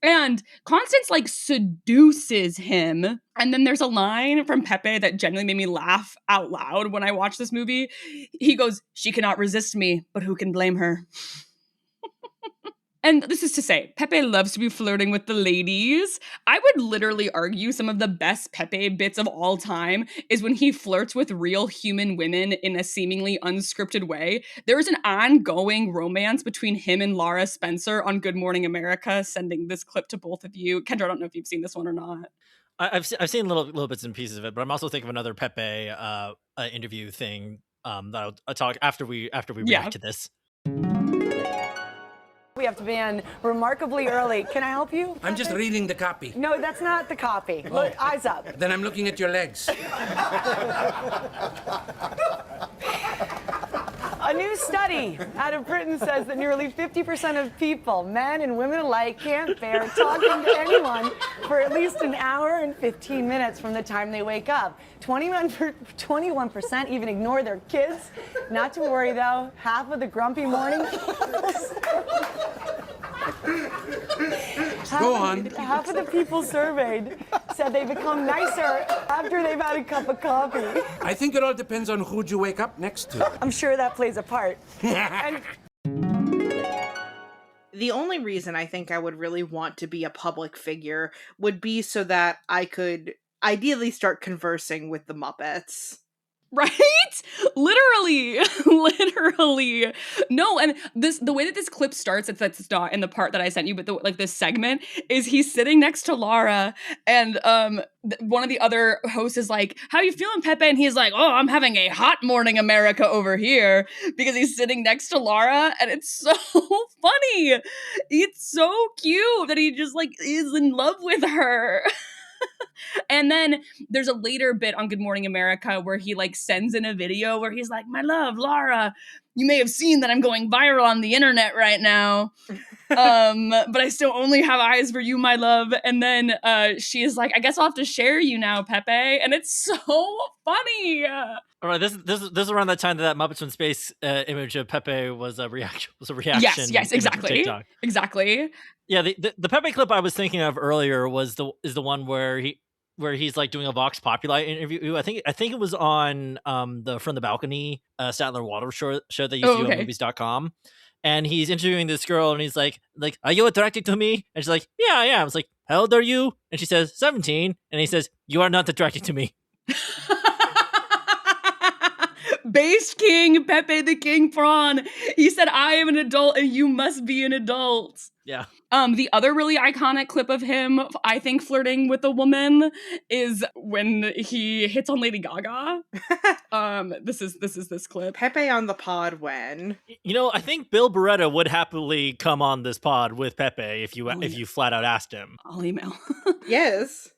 And Constance like seduces him. And then there's a line from Pepe that genuinely made me laugh out loud when I watched this movie. He goes, "She cannot resist me, but who can blame her?" And this is to say, Pepe loves to be flirting with the ladies. I would literally argue some of the best Pepe bits of all time is when he flirts with real human women in a seemingly unscripted way. There is an ongoing romance between him and Laura Spencer on Good Morning America, sending this clip to both of you. Kendra, I don't know if you've seen this one or not. I've seen little bits and pieces of it, but I'm also thinking of another Pepe interview thing that I'll talk after we react to this. We have to be in remarkably early. Can I help you? I'm just reading the copy. No, that's not the copy. Look, eyes up. Then I'm looking at your legs. A new study out of Britain says that nearly 50% of people, men and women alike, can't bear talking to anyone for at least an hour and 15 minutes from the time they wake up. 21% even ignore their kids. Not to worry, though, half of the grumpy morning Go on. Half of the people surveyed said they become nicer after they've had a cup of coffee. I think it all depends on who'd you wake up next to. I'm sure that plays a part. The only reason I think I would really want to be a public figure would be so that I could ideally start conversing with the Muppets. Right? Literally. No, and the way that this clip starts, it's not in the part that I sent you, but this segment is he's sitting next to Laura, and one of the other hosts is like, "How you feeling, Pepe?" And he's like, "Oh, I'm having a hot morning, America over here," because he's sitting next to Laura, and it's so funny. It's so cute that he just like is in love with her. And then there's a later bit on Good Morning America where he like sends in a video where he's like, my love, Laura, you may have seen that I'm going viral on the internet right now. But I still only have eyes for you, my love. And then she is like, I guess I'll have to share you now, Pepe. And it's so funny. All right, this is around that time that Muppets from Space image of Pepe was a reaction. Yes, exactly. Exactly. Yeah, the Pepe clip I was thinking of earlier is the one where he's like doing a Vox Populi interview. I think it was on the From the Balcony Statler Waldorf show that used to do on movies.com. And he's interviewing this girl and he's like, are you attracted to me? And she's like, yeah, I am. It's like, how old are you? And she says, 17. And he says, you are not attracted to me. Base King, Pepe the King Prawn. He said, I am an adult and you must be an adult. Yeah. The other really iconic clip of him, I think, flirting with a woman is when he hits on Lady Gaga. This is this clip. Pepe on the pod when. You know, I think Bill Beretta would happily come on this pod with Pepe if you flat out asked him. I'll email. Yes.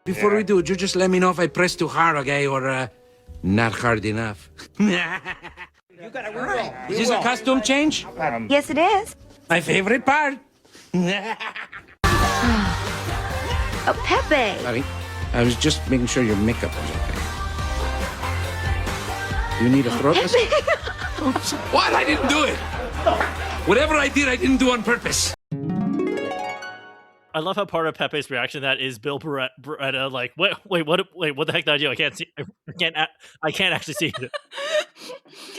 Before we do, you just let me know if I press too hard, okay, or not hard enough. You got it. Is this a costume change? Yes, it is. My favorite part. Oh, Pepe. Sorry, I was just making sure your makeup was okay. You need a throat massage? What? I didn't do it. Whatever I did, I didn't do on purpose. I love how part of Pepe's reaction to that is Bill Beretta like, what the heck did I do? I can't actually see it.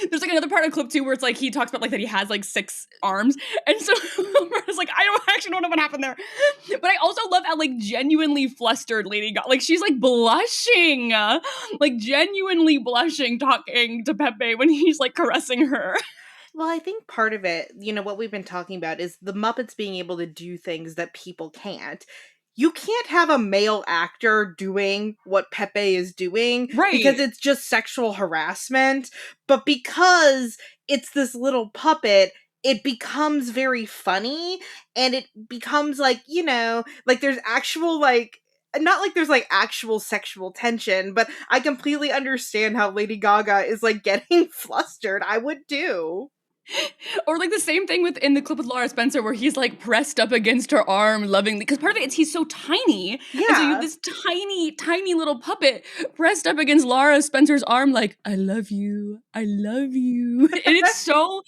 There's like another part of the clip too where it's like he talks about like that he has like 6 arms, and so Beretta like, I don't actually know what happened there. But I also love how like genuinely flustered Lady Gaga, like she's like blushing, like genuinely blushing talking to Pepe when he's like caressing her. Well, I think part of it, you know, what we've been talking about is the Muppets being able to do things that people can't. You can't have a male actor doing what Pepe is doing, right? Because it's just sexual harassment. But because it's this little puppet, it becomes very funny, and it becomes like, you know, like there's actual like, not like there's like actual sexual tension, but I completely understand how Lady Gaga is like getting flustered. I would too. Or like the same thing in the clip with Laura Spencer where he's like pressed up against her arm lovingly, because part of it is he's so tiny. Yeah. And so you have this tiny little puppet pressed up against Laura Spencer's arm like, I love you. And it's so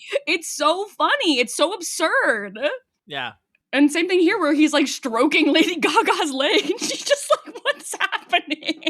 funny. It's so absurd. Yeah. And same thing here where he's like stroking Lady Gaga's leg and she's just like, what's happening?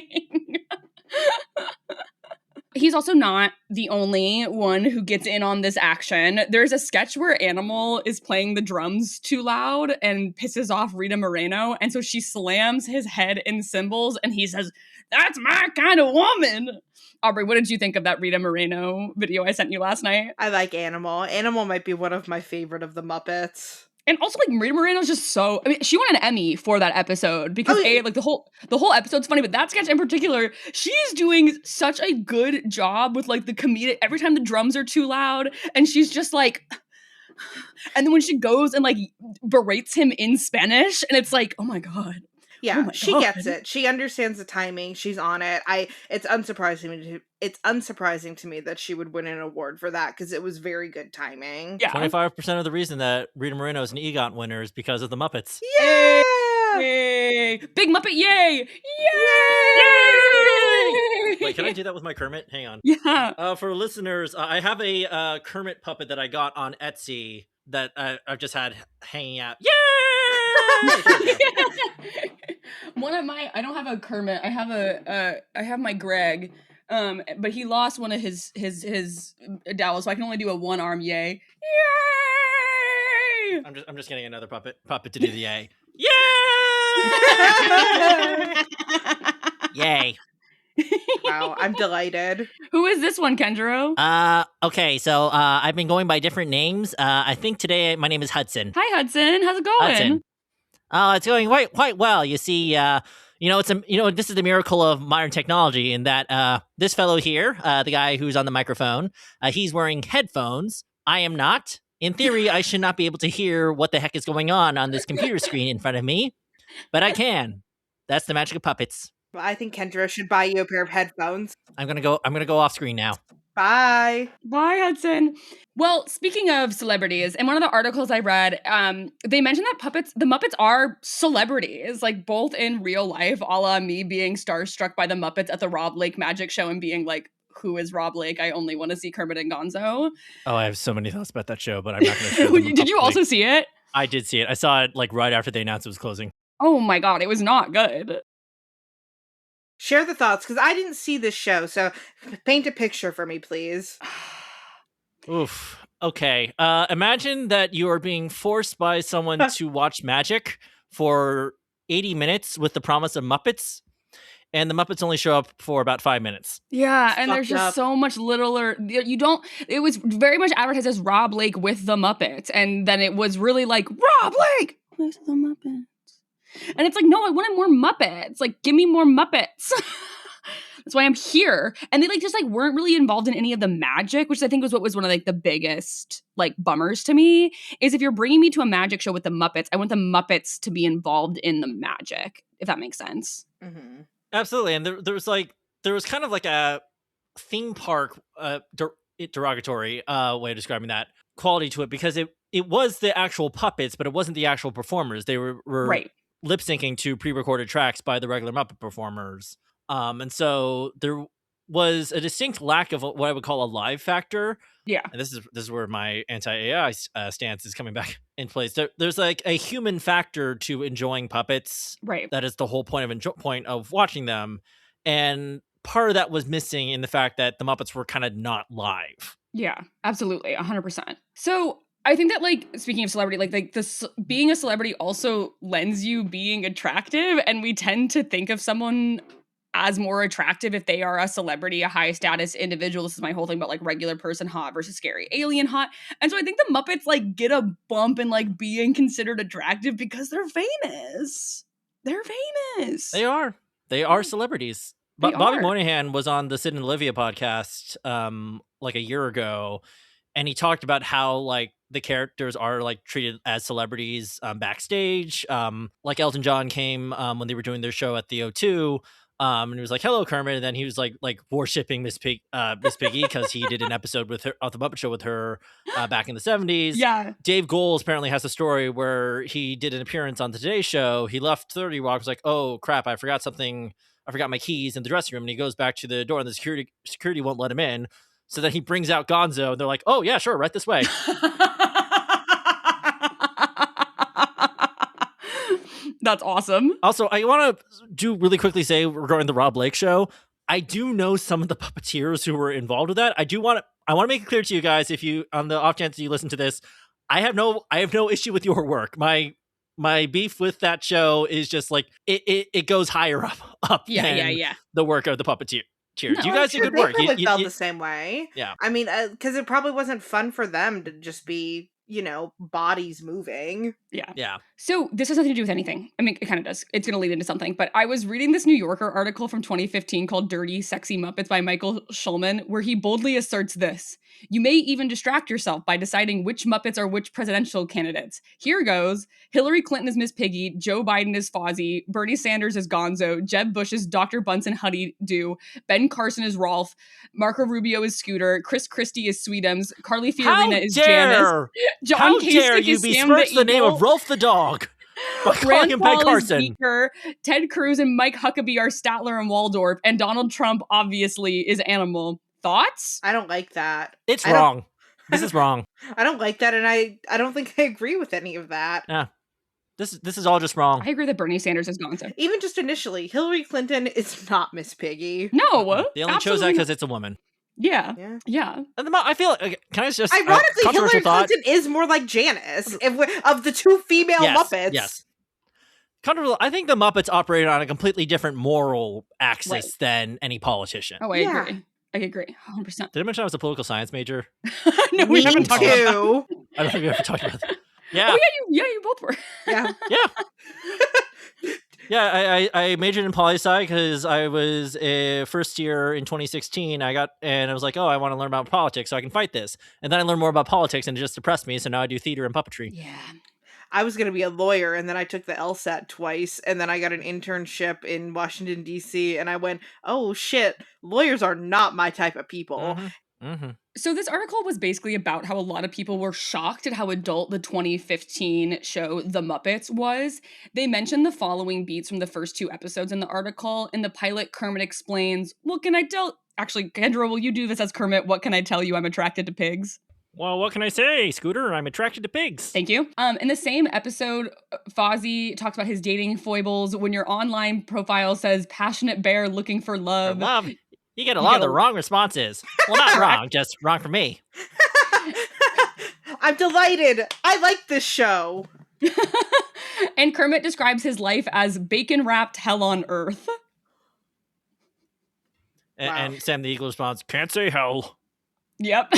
He's also not the only one who gets in on this action. There's a sketch where Animal is playing the drums too loud and pisses off Rita Moreno, and so she slams his head in cymbals and he says, that's my kind of woman. Aubrey, what did you think of that Rita Moreno video I sent you last night? I like Animal. Animal might be one of my favorite of the Muppets. And also, like, Rita Moreno's just so... I mean, she won an Emmy for that episode because, like, the whole episode's funny, but that sketch in particular, she's doing such a good job with, like, the comedic... Every time the drums are too loud, and she's just, like... And then when she goes and, like, berates him in Spanish, and it's like, oh my God. Yeah, she gets it. She understands the timing. She's on it. It's unsurprising to me that she would win an award for that because it was very good timing. Yeah. 25% of the reason that Rita Moreno is an EGOT winner is because of the Muppets. Yeah! Yay! Big Muppet, yay! Yay! Wait, can I do that with my Kermit? Hang on. Yeah. For listeners, I have a Kermit puppet that I got on Etsy that I've just had hanging out. Yay! I don't have a Kermit. I have my Greg. But he lost one of his dowels, so I can only do a one arm yay. Yay! I'm just getting another puppet to do the yay. Yay! Yay. Wow, I'm delighted. Who is this one, Kenjiro? Okay, so I've been going by different names. I think today my name is Hudson. Hi, Hudson. How's it going? Hudson. It's going quite well. You see, this is the miracle of modern technology in that this fellow here, the guy who's on the microphone, he's wearing headphones. I am not. In theory, I should not be able to hear what the heck is going on this computer screen in front of me, but I can. That's the magic of puppets. Well, I think Kenjiro should buy you a pair of headphones. I'm gonna go off screen now. Bye. Bye, Hudson. Well, speaking of celebrities, in one of the articles I read, they mentioned that the Muppets are celebrities, like both in real life, a la me being starstruck by the Muppets at the Rob Lake Magic Show and being like, who is Rob Lake? I only want to see Kermit and Gonzo. Oh, I have so many thoughts about that show, but I'm not going to share them. Did you also see it? I did see it. I saw it like right after they announced it was closing. Oh my God, it was not good. Share the thoughts, because I didn't see this show, so paint a picture for me, please. Oof. Okay. Imagine that you are being forced by someone to watch magic for 80 minutes with the promise of Muppets, and the Muppets only show up for about 5 minutes. Yeah, and there's just so much littler. It was very much advertised as Rob Lake with the Muppets, and then it was really like, Rob Lake with the Muppets. And it's like, no, I wanted more Muppets. Like, give me more Muppets. That's why I'm here. And they weren't really involved in any of the magic, which I think was what was one of the biggest bummers to me, is if you're bringing me to a magic show with the Muppets, I want the Muppets to be involved in the magic, if that makes sense. Mm-hmm. Absolutely. And there was kind of like a theme park derogatory way of describing that quality to it, because it was the actual puppets, but it wasn't the actual performers. They were right. lip syncing to pre-recorded tracks by the regular Muppet performers. And so there was a distinct lack of what I would call a live factor. Yeah. And this is where my anti-AI stance is coming back in place. There's like a human factor to enjoying puppets. Right. That is the whole point of watching them. And part of that was missing in the fact that the Muppets were kind of not live. Yeah, absolutely. 100%. So I think that speaking of celebrity, being a celebrity also lends you being attractive, and we tend to think of someone as more attractive if they are a celebrity, a high status individual. This is my whole thing about regular person hot versus scary alien hot. And so I think the Muppets get a bump in being considered attractive because they're famous. They're famous. They are celebrities. Bobby Moynihan was on the Sid and Olivia podcast a year ago, and he talked about how the characters are treated as celebrities backstage. Elton John came when they were doing their show at the O2, and he was like, "Hello, Kermit," and then he was like worshipping Miss Piggy because he did an episode with her of the Muppet Show with her back in the 70s. Yeah. Dave Goelz apparently has a story where he did an appearance on the Today Show. He left 30 Rock, was like, "Oh crap, I forgot something. I forgot my keys in the dressing room," and he goes back to the door, and the security won't let him in. So then he brings out Gonzo, and they're like, "Oh yeah, sure, right this way." That's awesome. Also, I want to really quickly say regarding the Rob Lake show, I do know some of the puppeteers who were involved with that. I want to make it clear to you guys, if you, on the off chance you listen to this, I have no issue with your work. My beef with that show is just it goes higher up than the work of the puppeteer. No, you guys did good work. They felt the same way. Yeah. I mean, because it probably wasn't fun for them to just be, bodies moving. Yeah. Yeah. So this has nothing to do with anything. I mean, it kind of does. It's going to lead into something. But I was reading this New Yorker article from 2015 called Dirty, Sexy Muppets by Michael Schulman, where he boldly asserts this. You may even distract yourself by deciding which Muppets are which presidential candidates. Here goes. Hillary Clinton is Miss Piggy, Joe Biden is Fozzie, Bernie Sanders is Gonzo, Jeb Bush is Dr. Bunsen Honeydew, Ben Carson is Rolf, Marco Rubio is Scooter, Chris Christie is Sweetums, Carly Fiorina is Janice, John How Kasich dare you is besmirch Sam the name of Rolf the dog by calling him Ben Paul is Carson? Beaker, Ted Cruz and Mike Huckabee are Statler and Waldorf, and Donald Trump obviously is Animal. Thoughts? I don't like that. It's wrong. This is wrong. I don't like that, and I don't think I agree with any of that. Yeah. This is all just wrong. I agree that Bernie Sanders is Gonzo. Even just initially, Hillary Clinton is not Miss Piggy. No. They only chose that because it's a woman. Yeah. Yeah. And I feel can I just ironically, Hillary thought? Clinton is more like Janice of the two female Muppets. Yes. Controversial. I think the Muppets operate on a completely different moral axis than any politician. Oh, I agree. I agree. 100%. Did I mention I was a political science major? No, we haven't talked about that. I don't think we ever talked about that. Yeah. Oh, you both were. Yeah. Yeah, I majored in poli-sci because I was first year in 2016. I was like, oh, I want to learn about politics so I can fight this. And then I learned more about politics and it just depressed me. So now I do theater and puppetry. Yeah. I was going to be a lawyer, and then I took the LSAT twice, and then I got an internship in Washington, D.C., and I went, oh shit, lawyers are not my type of people. So this article was basically about how a lot of people were shocked at how adult the 2015 show The Muppets was. They mentioned the following beats from the first 2 episodes in the article. In the pilot, Kermit explains, what can I tell... Actually, Kendra, will you do this as Kermit? What can I tell you? I'm attracted to pigs. Well, what can I say, Scooter? I'm attracted to pigs. Thank you. In the same episode, Fozzie talks about his dating foibles. When your online profile says passionate bear looking for love. You get a lot of the wrong responses. Well, not wrong, just wrong for me. I'm delighted. I like this show. And Kermit describes his life as bacon-wrapped hell on earth. And Sam the Eagle responds, can't say hell. Yep.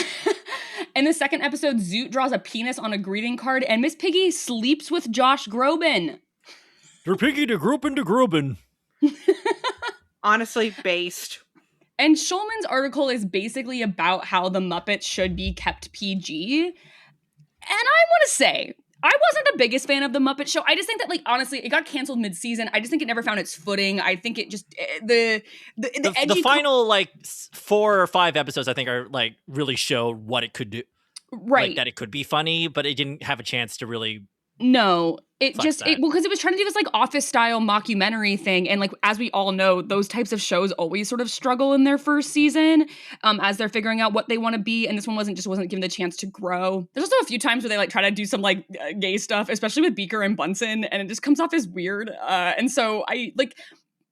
In the second episode, Zoot draws a penis on a greeting card, and Miss Piggy sleeps with Josh Groban. Der Piggy de Groban de Groban. Honestly, based. And Schulman's article is basically about how the Muppets should be kept PG. And I want to say, I wasn't the biggest fan of the Muppet Show. I just think that, like, honestly, it got canceled mid-season. I just think it never found its footing. I think it just the final like 4 or 5 episodes, I think, are like really show what it could do. Right, like, that it could be funny, but it didn't have a chance to really. No, because it was trying to do this like Office style mockumentary thing, and like as we all know, those types of shows always sort of struggle in their first season, as they're figuring out what they want to be. And this one wasn't given the chance to grow. There's also a few times where they like try to do some like gay stuff, especially with Beaker and Bunsen, and it just comes off as weird. And so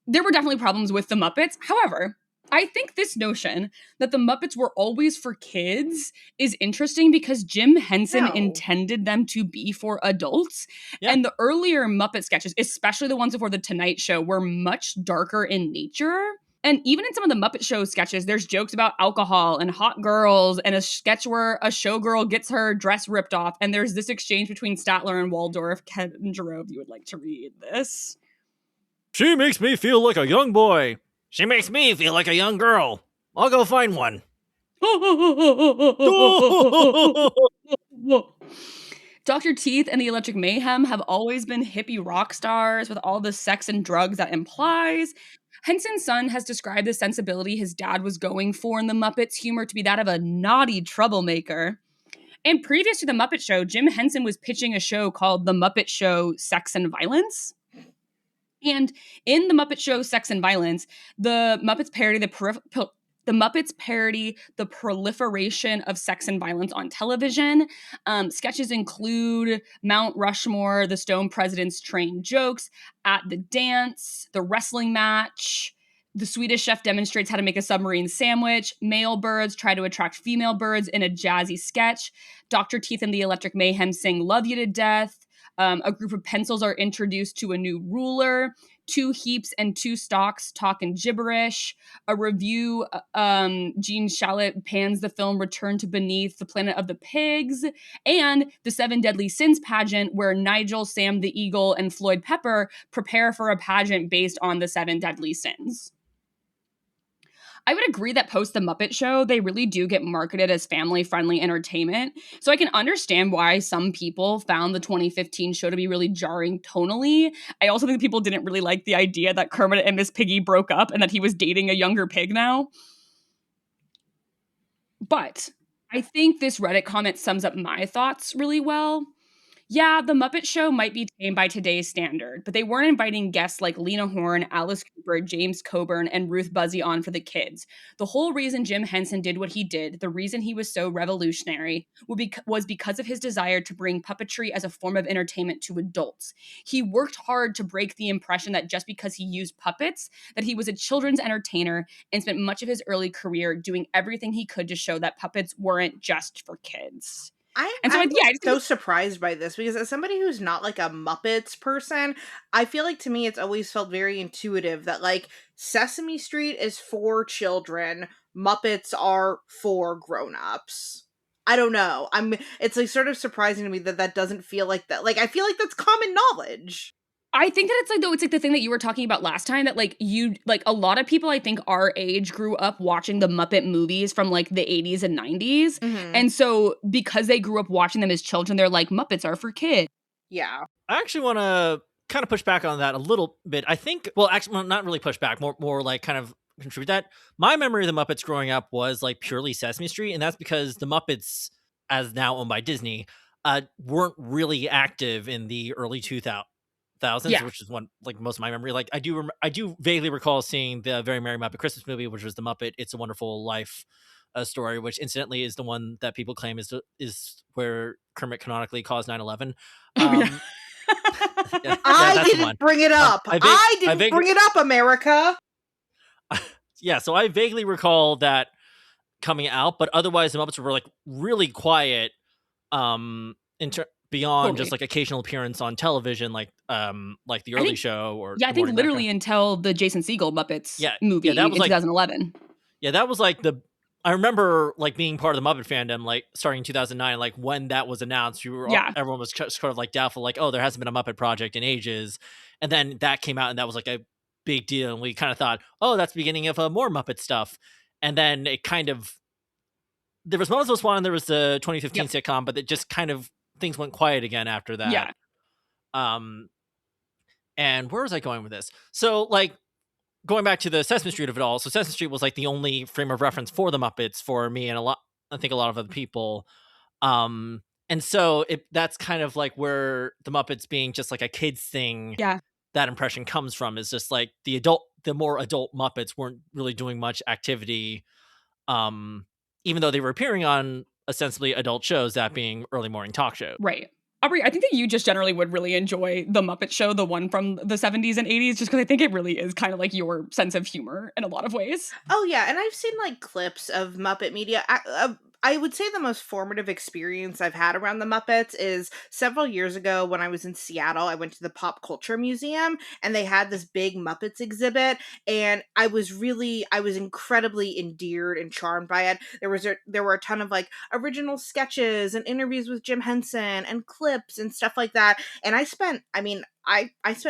there were definitely problems with the Muppets. However, I think this notion that the Muppets were always for kids is interesting because Jim Henson intended them to be for adults. Yeah. And the earlier Muppet sketches, especially the ones before The Tonight Show, were much darker in nature. And even in some of the Muppet Show sketches, there's jokes about alcohol and hot girls and a sketch where a showgirl gets her dress ripped off. And there's this exchange between Statler and Waldorf. Kenjiro, if you would like to read this. She makes me feel like a young boy. She makes me feel like a young girl. I'll go find one. Dr. Teeth and the Electric Mayhem have always been hippie rock stars with all the sex and drugs that implies. Henson's son has described the sensibility his dad was going for in the Muppets humor to be that of a naughty troublemaker. And previous to the Muppet Show, Jim Henson was pitching a show called The Muppet Show Sex and Violence. And in The Muppet Show Sex and Violence, the Muppets parody the proliferation of sex and violence on television. Sketches include Mount Rushmore, the Stone President's trained jokes, At the Dance, the wrestling match, the Swedish chef demonstrates how to make a submarine sandwich, male birds try to attract female birds in a jazzy sketch, Dr. Teeth and the Electric Mayhem sing Love You to Death, a group of pencils are introduced to a new ruler, 2 heaps and 2 stalks talking gibberish, a review, Gene Shalit pans the film Return to Beneath the Planet of the Pigs, and the 7 Deadly Sins pageant where Nigel, Sam the Eagle, and Floyd Pepper prepare for a pageant based on the 7 Deadly Sins. I would agree that post The Muppet Show, they really do get marketed as family-friendly entertainment. So I can understand why some people found the 2015 show to be really jarring tonally. I also think people didn't really like the idea that Kermit and Miss Piggy broke up and that he was dating a younger pig now. But I think this Reddit comment sums up my thoughts really well. Yeah, The Muppet Show might be tame by today's standard, but they weren't inviting guests like Lena Horne, Alice Cooper, James Coburn, and Ruth Buzzy on for the kids. The whole reason Jim Henson did what he did, the reason he was so revolutionary, was because of his desire to bring puppetry as a form of entertainment to adults. He worked hard to break the impression that just because he used puppets, that he was a children's entertainer, and spent much of his early career doing everything he could to show that puppets weren't just for kids. I'm so surprised by this because as somebody who's not like a Muppets person, I feel like to me it's always felt very intuitive that like Sesame Street is for children, Muppets are for grown-ups. I don't know. It's like sort of surprising to me that doesn't feel like that. Like I feel like that's common knowledge. I think that it's like the thing that you were talking about last time that like a lot of people I think our age grew up watching the Muppet movies from like the 80s and 90s. Mm-hmm. And so because they grew up watching them as children, they're like Muppets are for kids. Yeah. I actually want to kind of push back on that a little bit. I think, well, actually, well, not really push back, more like kind of contribute that. My memory of the Muppets growing up was like purely Sesame Street, and that's because the Muppets, as now owned by Disney, weren't really active in the early 2000s, Yeah. which is one like most of my memory. Like I do vaguely recall seeing the Very Merry Muppet Christmas Movie, which was the Muppet It's a Wonderful Life story, which incidentally is the one that people claim is where Kermit canonically caused 9/11. Yeah, I that's the didn't one. bring it up. I didn't bring it up, America. Yeah, so I vaguely recall that coming out, but otherwise the Muppets were like really quiet beyond just like occasional appearance on television, like the Early Show or I think literally until the Jason Segel Muppets movie that was in like 2011. Yeah, that was like I remember like being part of the Muppet fandom, like starting in 2009, like when that was announced, everyone was sort of like doubtful, like, oh, there hasn't been a Muppet project in ages. And then that came out and that was like a big deal. And we kind of thought, oh, that's the beginning of more Muppet stuff. And then it kind of, there was Moses Swan and there was the 2015 sitcom, but it just kind of, things went quiet again after that. Yeah. And where was I going with this? So like, going back to the Sesame Street of it all, so Sesame Street was like the only frame of reference for the Muppets for me and I think a lot of other people. And so that's kind of like where the Muppets being just like a kid's thing, that impression comes from, is just like the more adult Muppets weren't really doing much activity, even though they were appearing on ostensibly adult shows, that being early morning talk shows. Right. Aubrey, I think that you just generally would really enjoy the Muppet Show, the one from the 70s and 80s, just because I think it really is kind of like your sense of humor in a lot of ways. Oh, yeah. And I've seen like clips of Muppet media. I would say the most formative experience I've had around the Muppets is several years ago when I was in Seattle. I went to the Pop Culture Museum and they had this big Muppets exhibit, and I was incredibly endeared and charmed by it. There were a ton of like original sketches and interviews with Jim Henson and clips and stuff like that. And I spent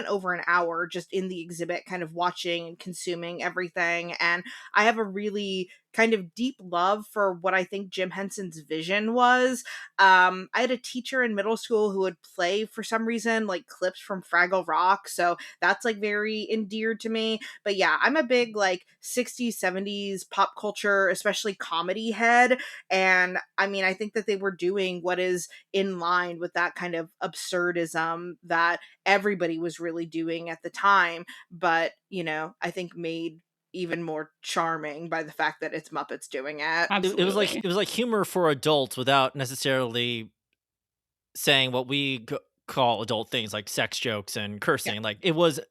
over an hour just in the exhibit kind of watching and consuming everything. And I have a really kind of deep love for what I think Jim Henson's vision was. I had a teacher in middle school who would play, for some reason, like clips from Fraggle Rock. So that's like very endeared to me. But yeah, I'm a big like 60s, 70s pop culture, especially comedy head. And I mean, I think that they were doing what is in line with that kind of absurdism that everybody was really doing at the time, but I think made even more charming by the fact that it's Muppets doing it. It was like humor for adults without necessarily saying what we call adult things like sex jokes and cursing. Yeah. Like it was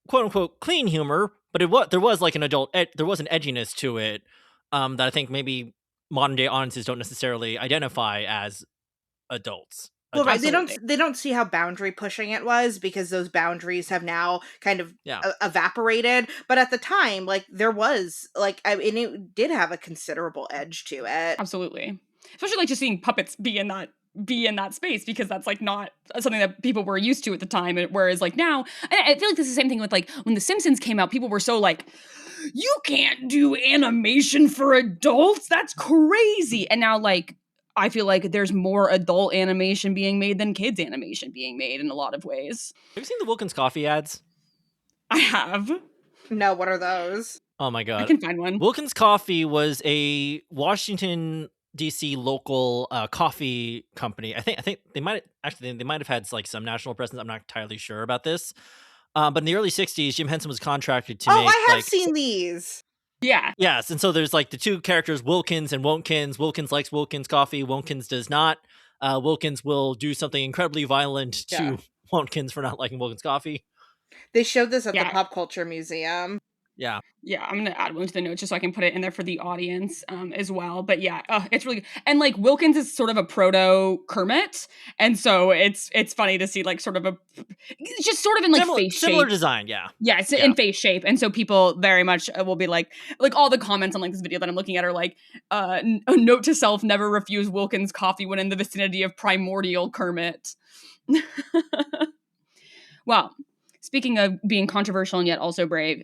quote unquote clean humor, but there was like there was an edginess to it that I think maybe modern day audiences don't necessarily identify as adults. Well, right. They don't see how boundary pushing it was, because those boundaries have now kind of evaporated. But at the time, like there was and it did have a considerable edge to it. Absolutely. Especially like just seeing puppets be in that space, because that's like not something that people were used to at the time. Whereas like now, I feel like this is the same thing with like when The Simpsons came out, people were so like, you can't do animation for adults. That's crazy. And now like, I feel like there's more adult animation being made than kids animation being made in a lot of ways. Have you seen the Wilkins Coffee ads? I have. No, what are those? Oh my God. I can find one. Wilkins Coffee was a Washington DC local coffee company. I think they might have had like some national presence. I'm not entirely sure about this. But in the early 60s, Jim Henson was contracted to make. I have seen these. Yeah. Yes, and so there's like the two characters, Wilkins and Wontkins. Wilkins likes Wilkins coffee. Wontkins does not. Wilkins will do something incredibly violent to Wontkins for not liking Wilkins coffee. They showed this at the Pop Culture Museum. Yeah. Yeah, I'm going to add one to the notes just so I can put it in there for the audience as well. But yeah, it's really good. And like Wilkins is sort of a proto Kermit. And so it's funny to see like it's just sort of in like face shape. Similar design, yeah. Yeah, it's in face shape. And so people very much will be like all the comments on like this video that I'm looking at are like, a note to self, never refuse Wilkins coffee when in the vicinity of primordial Kermit. Wow. Speaking of being controversial and yet also brave,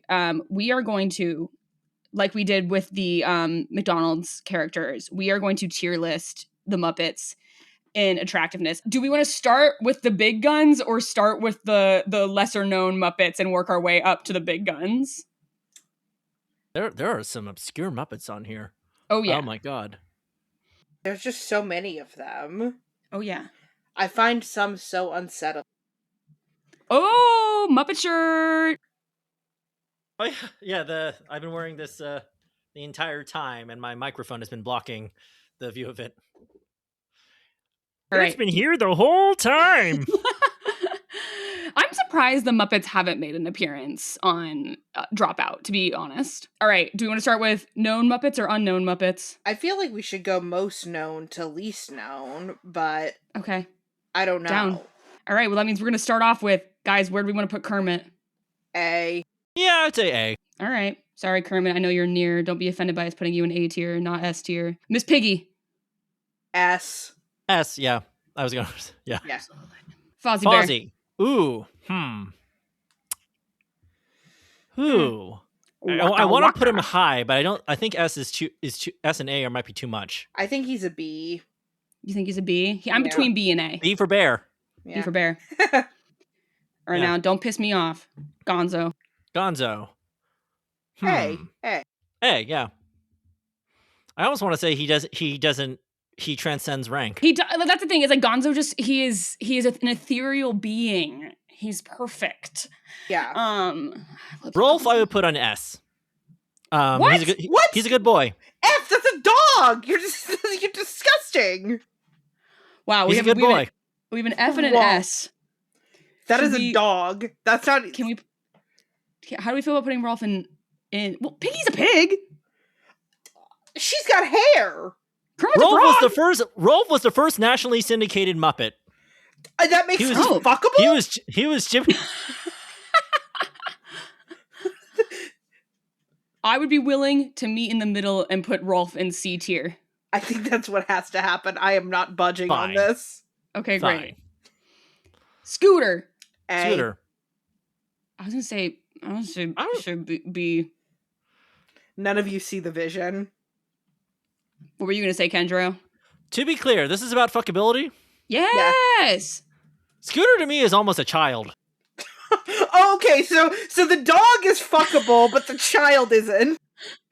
we are going to, like we did with the McDonald's characters, we are going to tier list the Muppets in attractiveness. Do we want to start with the big guns or start with the lesser known Muppets and work our way up to the big guns? There are some obscure Muppets on here. Oh yeah. Oh my god. There's just so many of them. Oh yeah. I find some so unsettling. Oh, Muppet shirt. Oh yeah, I've been wearing this the entire time, and my microphone has been blocking the view of it. All It's been here the whole time. I'm surprised the Muppets haven't made an appearance on Dropout, to be honest. All right, do we want to start with known Muppets or unknown Muppets? I feel like we should go most known to least known, but okay, I don't know. Down. All right, well that means we're going to start off with, guys, where do we want to put Kermit? A. Yeah, I'd say A. All right. Sorry, Kermit. I know you're near. Don't be offended by us putting you in A tier, not S tier. Miss Piggy. S. S, yeah. I was going to, yeah. Fozzie Bear. Fozzie. Ooh. Ooh. I want to put him high, but I think S is too S and A might be too much. I think he's a B. You think he's a B? I'm between B and A. B for bear. Yeah. B for bear. All right, now don't piss me off. Gonzo. A. A, yeah. I almost want to say he transcends rank. That's the thing, is like Gonzo he is an ethereal being. He's perfect. Yeah. Rolf I would put on S. What? He's a good boy. F, that's a dog! You're disgusting. Wow, he's a good boy. We have an F and an S. That is a dog. That's not... How do we feel about putting Rolf in... Well, Piggy's a pig! She's got hair! Rolf was the first nationally syndicated Muppet. That makes him fuckable? He was Jimmy. I would be willing to meet in the middle and put Rolf in C tier. I think that's what has to happen. I am not budging on this. Okay, Fine. great. Scooter. A. Scooter. I was gonna say should be. None of you see the vision. What were you gonna say, Kenjiro? To be clear, this is about fuckability. Yes. Scooter to me is almost a child. Okay, so the dog is fuckable, but the child isn't.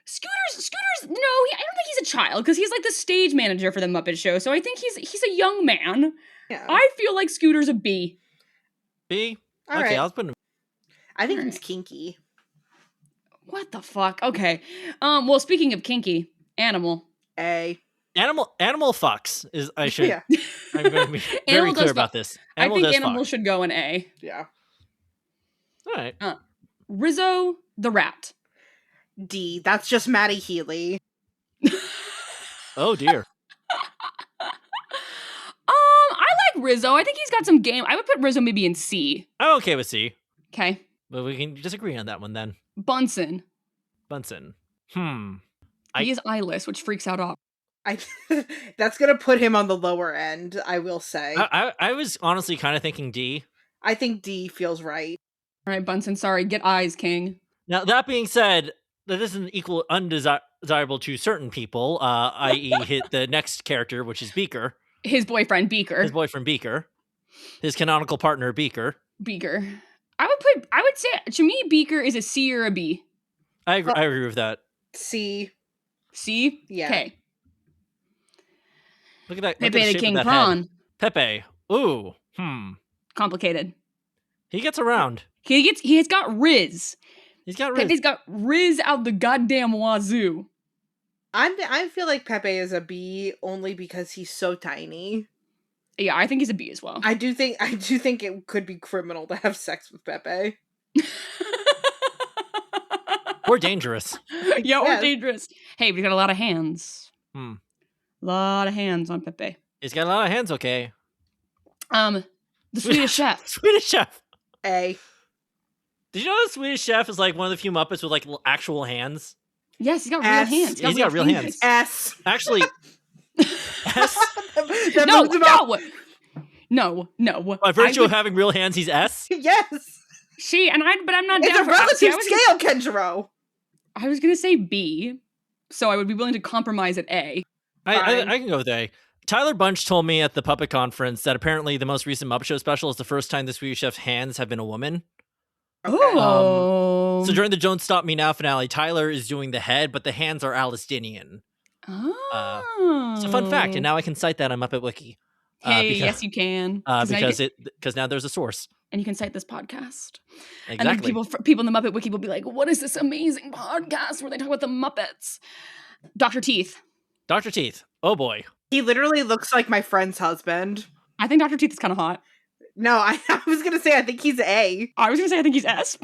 Scooter's I don't think he's a child because he's like the stage manager for the Muppet Show. So I think he's a young man. Yeah. I feel like Scooter's a B. B. All okay, right. I'll put him. I think he's kinky. What the fuck? Okay. Well, speaking of kinky, animal. A. Animal fucks is I should. Yeah. I'm going to be very clear about this. I think animal should go in A. Yeah. All right. Rizzo the rat. D. That's just Matty Healy. Oh dear. I like Rizzo. I think he's got some game. I would put Rizzo maybe in C. I'm okay with C. Okay. But we can disagree on that one then. Bunsen. He is eyeless, which freaks out Aubrey. That's gonna put him on the lower end, I will say. I was honestly kind of thinking D. I think D feels right. All right, Bunsen, sorry. Get eyes, king. Now, that being said, that isn't equal undesirable to certain people, i.e. the next character, which is Beaker. His boyfriend, Beaker. His canonical partner, Beaker. I would say, to me, Beaker is a C or a B. I agree with that. C. C? Yeah. Okay. Look at that. Pepe the King Prawn. Pepe. Ooh. Complicated. He gets around. He has got Riz. He's got Riz. Pepe's got Riz out the goddamn wazoo. I feel like Pepe is a B only because he's so tiny. Yeah, I think he's a B as well. I do think it could be criminal to have sex with Pepe. Or dangerous. Yeah, or dangerous. Hey, we got a lot of hands. Lot of hands on Pepe. He's got a lot of hands, okay. The Swedish Chef. Swedish Chef. A. Did you know the Swedish Chef is like one of the few Muppets with like actual hands? Yes, he's got real hands. He's got real hands. S. Actually, S. No. By virtue of having real hands, he's S? Yes. But I'm not it's down a relative scale, Kenjiro. I was going to say B, so I would be willing to compromise at A. I can go with A. Tyler Bunch told me at the Puppet Conference that apparently the most recent Muppet Show special is the first time the Swedish Chef's hands have been a woman. Oh. So during the Don't Stop Me Now finale, Tyler is doing the head, but the hands are Palestinian. Oh. It's a fun fact, and now I can cite that on Muppet Wiki. Hey, yes, you can. Because now there's a source. And you can cite this podcast. Exactly. And then people in the Muppet Wiki will be like, what is this amazing podcast where they talk about the Muppets? Dr. Teeth. Dr. Teeth. Oh, boy. He literally looks like my friend's husband. I think Dr. Teeth is kind of hot. No, I was going to say I think he's A. I was going to say I think he's S.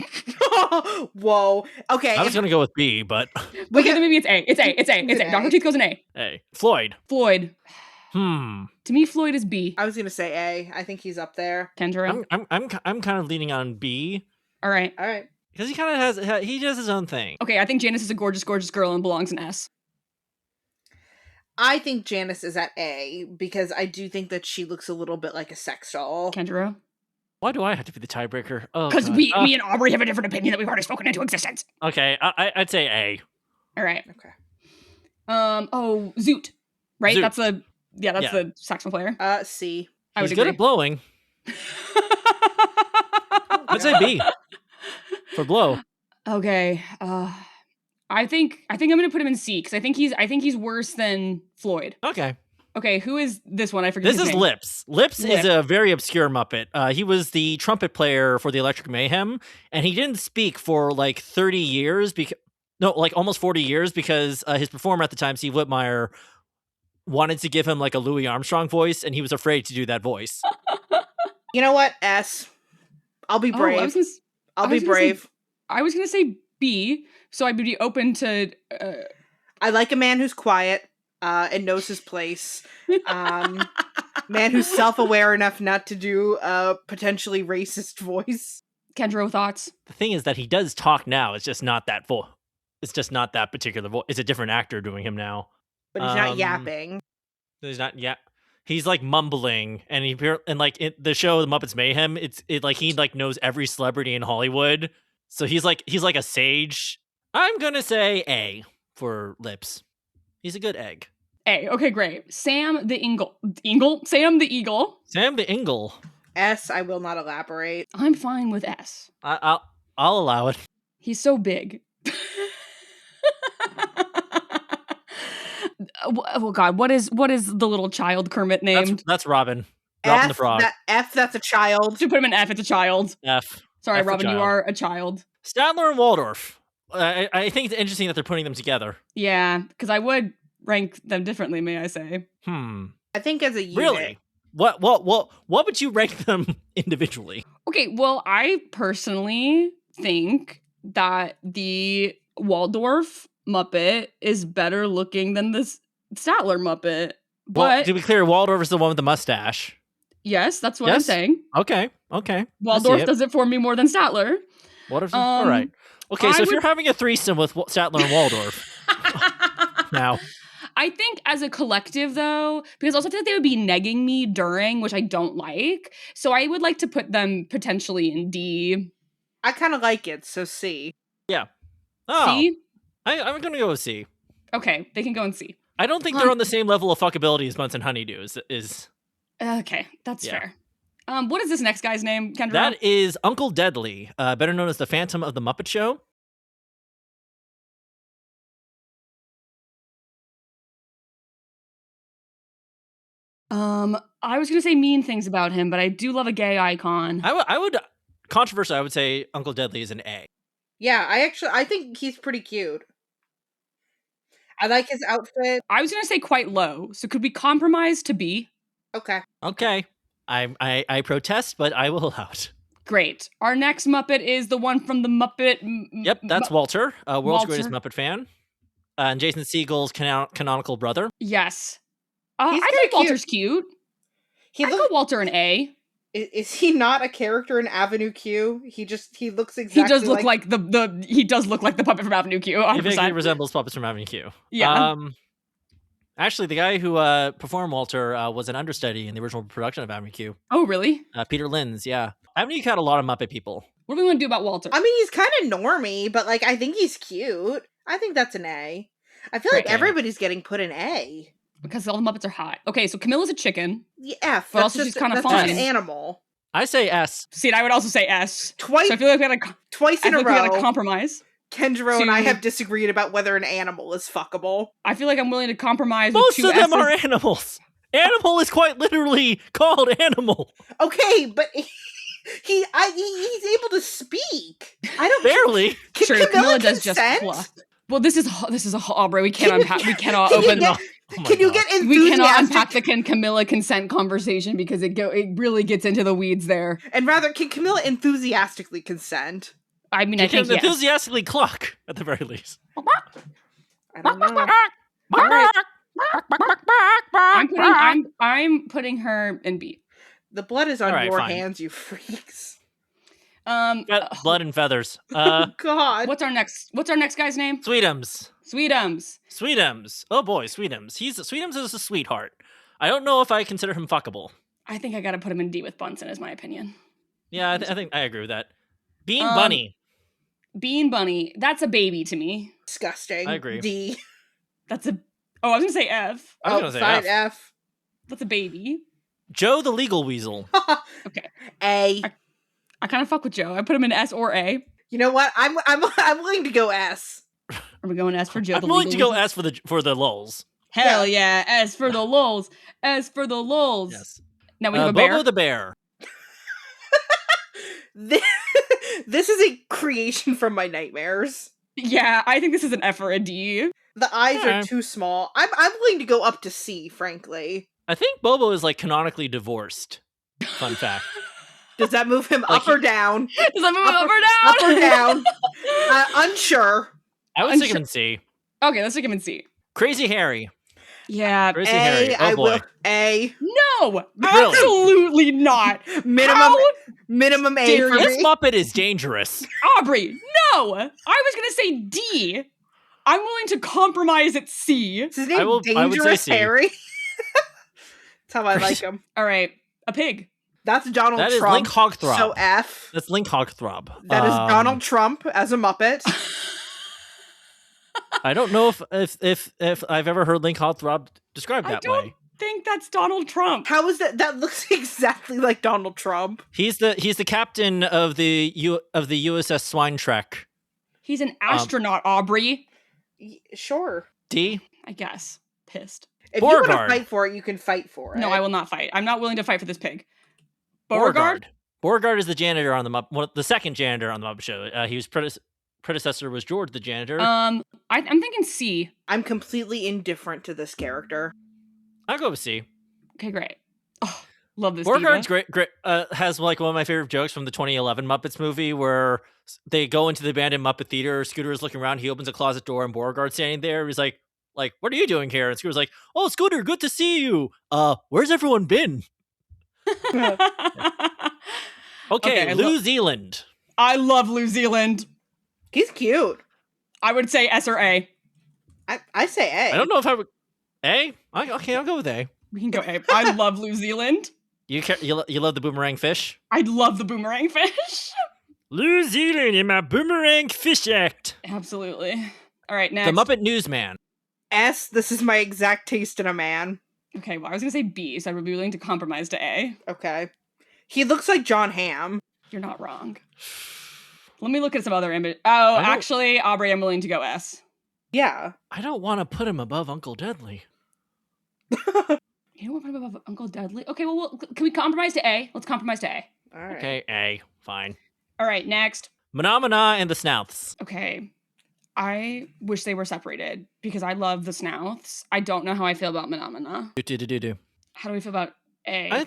Whoa. Okay. I was going to go with B, but... Okay, then maybe it's A. It's A. Dr. Teeth goes in A. A. Floyd. To me, Floyd is B. I was going to say A. I think he's up there. Kenjiro? I'm kind of leaning on B. All right. Because he kind of he does his own thing. Okay, I think Janice is a gorgeous, gorgeous girl and belongs in S. I think Janice is at A because I do think that she looks a little bit like a sex doll. Kenjiro? Why do I have to be the tiebreaker? Because me and Aubrey have a different opinion that we've already spoken into existence. Okay, I'd say A. All right. Okay. Zoot. Right? Zoot. That's the saxophone player. C. He's good at blowing. I'd say B. For blow. Okay. I think I'm gonna put him in C because I think he's worse than Floyd. Okay, who is this one? I forget. This is name. Lips. Lips is a very obscure Muppet. He was the trumpet player for the Electric Mayhem, and he didn't speak for like 30 years almost 40 years because his performer at the time, Steve Whitmire, wanted to give him like a Louis Armstrong voice, and he was afraid to do that voice. You know what? S. I'll be brave. I'll be brave. I was gonna say B, so I would be open to. I like a man who's quiet and knows his place. Man who's self-aware enough not to do a potentially racist voice. Kenjiro, thoughts? The thing is that he does talk now. It's just not that voice. It's just not that particular voice. It's a different actor doing him now. But he's not yapping. He's not He's like mumbling, and in the show The Muppets Mayhem, he knows every celebrity in Hollywood. So he's like a sage. I'm gonna say A for Lips. He's a good egg. A. Okay, great. Sam the Ingle. Sam the Eagle. Sam the Ingle. S. I will not elaborate. I'm fine with S. I'll allow it. He's so big. Oh God, what is the little child Kermit named? That's Robin. Robin the Frog. That's a child. Should put him in F. It's a child. F. Sorry, F Robin, you are a child. Statler and Waldorf. I think it's interesting that they're putting them together. Yeah, because I would rank them differently, may I say? I think as a unit. Really? What would you rank them individually? Okay, well, I personally think that the Waldorf Muppet is better looking than this Statler Muppet. But well, to be clear, Waldorf is the one with the mustache. Yes, that's what I'm saying. Okay. Waldorf does it for me more than Statler. Waldorf's all right. Okay, so if you're having a threesome with Statler and Waldorf, now. I think as a collective, though, because also I think they would be negging me during, which I don't like. So I would like to put them potentially in D. I kind of like it, so C. Yeah. Oh, C? I'm going to go with C. Okay, they can go in C. I don't think they're on the same level of fuckability as Bunsen Honeydew is. Okay, that's fair. What is this next guy's name, Kendra? That is Uncle Deadly, better known as the Phantom of the Muppet Show. I was going to say mean things about him, but I do love a gay icon. I would controversially, I would say Uncle Deadly is an A. Yeah, I think he's pretty cute. I like his outfit. I was going to say quite low, so could we compromise to B? Okay. I protest, but I will allow it. Great. Our next Muppet is the one from the Muppet... Yep, that's Walter, world's greatest Muppet fan. And Jason Segel's canonical brother. Yes. I think Walter's cute. I call Walter an A. Is he not a character in Avenue Q? He looks exactly he does look like he does look like the puppet from Avenue Q. 100%. He vaguely resembles puppets from Avenue Q. Yeah. Actually, the guy who performed Walter was an understudy in the original production of Avenue Q. Oh, really? Peter Linz, yeah. Avenue Q had a lot of Muppet people. What do we want to do about Walter? I mean, he's kind of normie, but I think he's cute. I think that's an A. I feel like everybody's getting put an A. Because all the Muppets are hot. Okay, so Camilla's a chicken. Yeah, F. But also she's kind of that's fun. just an animal. I say S. See, and I would also say S. Twice. So I feel like we gotta twice in a row. We gotta compromise. Kenjiro and I have disagreed about whether an animal is fuckable. I feel like I'm willing to compromise. Most with of them S's. are animals. Animal is quite literally called animal. Okay, but he's able to speak. I don't barely. True, Camilla does just fluff. Well, this is a Aubrey. We can't unpack. We cannot open. Can you get enthusiastic? We cannot unpack the Camilla consent conversation because it really gets into the weeds there. And rather, can Camilla enthusiastically consent? I mean, I think yes. Enthusiastically cluck at the very least. I don't know. All right. I'm putting her in B. The blood is on your fine. hands, you freaks. Blood and feathers. God. What's our next guy's name? Sweetums. Oh boy, Sweetums. Sweetums is a sweetheart. I don't know if I consider him fuckable. I think I gotta put him in D with Bunsen, is my opinion. Yeah, I think I agree with that. Bean Bunny. Bean Bunny. That's a baby to me. Disgusting. I agree. D. That's a. Oh, I was gonna say F. I was gonna say F. That's a baby. Joe the Legal Weasel. Okay. A. I kind of fuck with Joe. I put him in S or A. You know what? I'm willing to go S. Are we going S for Joe? I'm willing to go S for the lulz. Hell yeah, S for the lulz. S for the lulz. Yes. Now we have a bear. Bobo the bear. This is a creation from my nightmares. Yeah, I think this is an F or a D. The eyes are too small. I'm willing to go up to C, frankly. I think Bobo is like canonically divorced. Fun fact. Does that move him up or down? Does that move him up or down? Up or down? Unsure. I would stick him in C. Okay, let's stick him in C. Crazy Harry. Yeah, Crazy Harry. Oh boy. A. No, absolutely not. Minimum A for This me. Muppet is dangerous. Aubrey, no. I was gonna say D. I'm willing to compromise at C. Is his name I would Dangerous say C. Harry? That's how I like him. All right, a pig. That's Donald That is Trump. Link Hogthrob. So F. That's Link Hogthrob. That is Donald Trump as a Muppet. I don't know if I've ever heard Link Hogthrob described that way. I think that's Donald Trump. How is that? That looks exactly like Donald Trump. He's the captain of the USS Swine Trek. He's an astronaut, Aubrey. Sure. D. I guess. Pissed. If you want to fight for it, you can fight for it. No, I will not fight. I'm not willing to fight for this pig. Beauregard. Beauregard is the janitor on the second janitor on the Muppet Show. He was predecessor was George the janitor. I'm thinking C. I'm completely indifferent to this character. I'll go with C. Okay, great. Oh, love this. Beauregard's great. Has like one of my favorite jokes from the 2011 Muppets movie where they go into the abandoned Muppet theater. Scooter is looking around. He opens a closet door, and Beauregard's standing there. He's like, what are you doing here? And Scooter's like, oh, Scooter, good to see you. Where's everyone been? Okay, New Zealand. I love New Zealand. He's cute. I would say S or A. I say A. I don't know if I would. A? Okay, I'll go with A. We can go A. I love New Zealand. You love the boomerang fish? I love the boomerang fish. New Zealand in my boomerang fish act. Absolutely. All right, next. The Muppet Newsman. S. This is my exact taste in a man. Okay, well, I was going to say B, so I would be willing to compromise to A. Okay. He looks like John Hamm. You're not wrong. Let me look at some other image. Oh, actually, Aubrey, I'm willing to go S. Yeah. I don't want to put him above Uncle Deadly. You don't want to put him above Uncle Deadly? Okay, well, can we compromise to A? Let's compromise to A. All right. Okay, A. Fine. All right, next. Mana and the Snouths. Okay. I wish they were separated because I love the Snouths. I don't know how I feel about Mana. Do. How do we feel about A?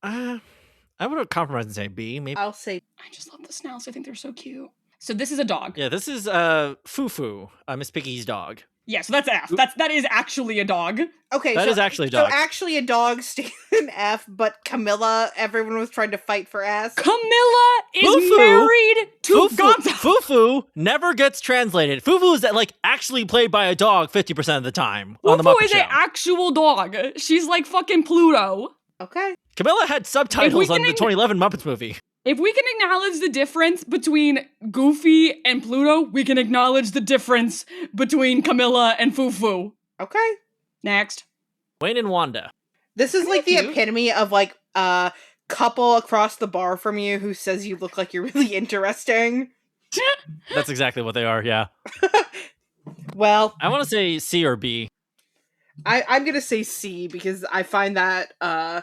I would compromise and say B. Maybe. I'll say. I just love the Snouths. I think they're so cute. So this is a dog. Yeah, this is Fufu, Miss Piggy's dog. Yeah, so that's F. That is actually a dog. Okay, that is actually a dog. So actually a dog stays in F, but Camilla, everyone was trying to fight for S. Camilla is married to Gonzo. Fufu never gets translated. Fufu is actually played by a dog 50% of the time on the Muppet Fufu is Show. an actual dog. She's like fucking Pluto. Okay. Camilla had subtitles on the 2011 Muppets movie. If we can acknowledge the difference between Goofy and Pluto, we can acknowledge the difference between Camilla and Fufu. Okay. Next. Wayne and Wanda. This is like the epitome of like a couple across the bar from you who says you look like you're really interesting. That's exactly what they are, yeah. Well, I want to say C or B. I'm going to say C because I find that I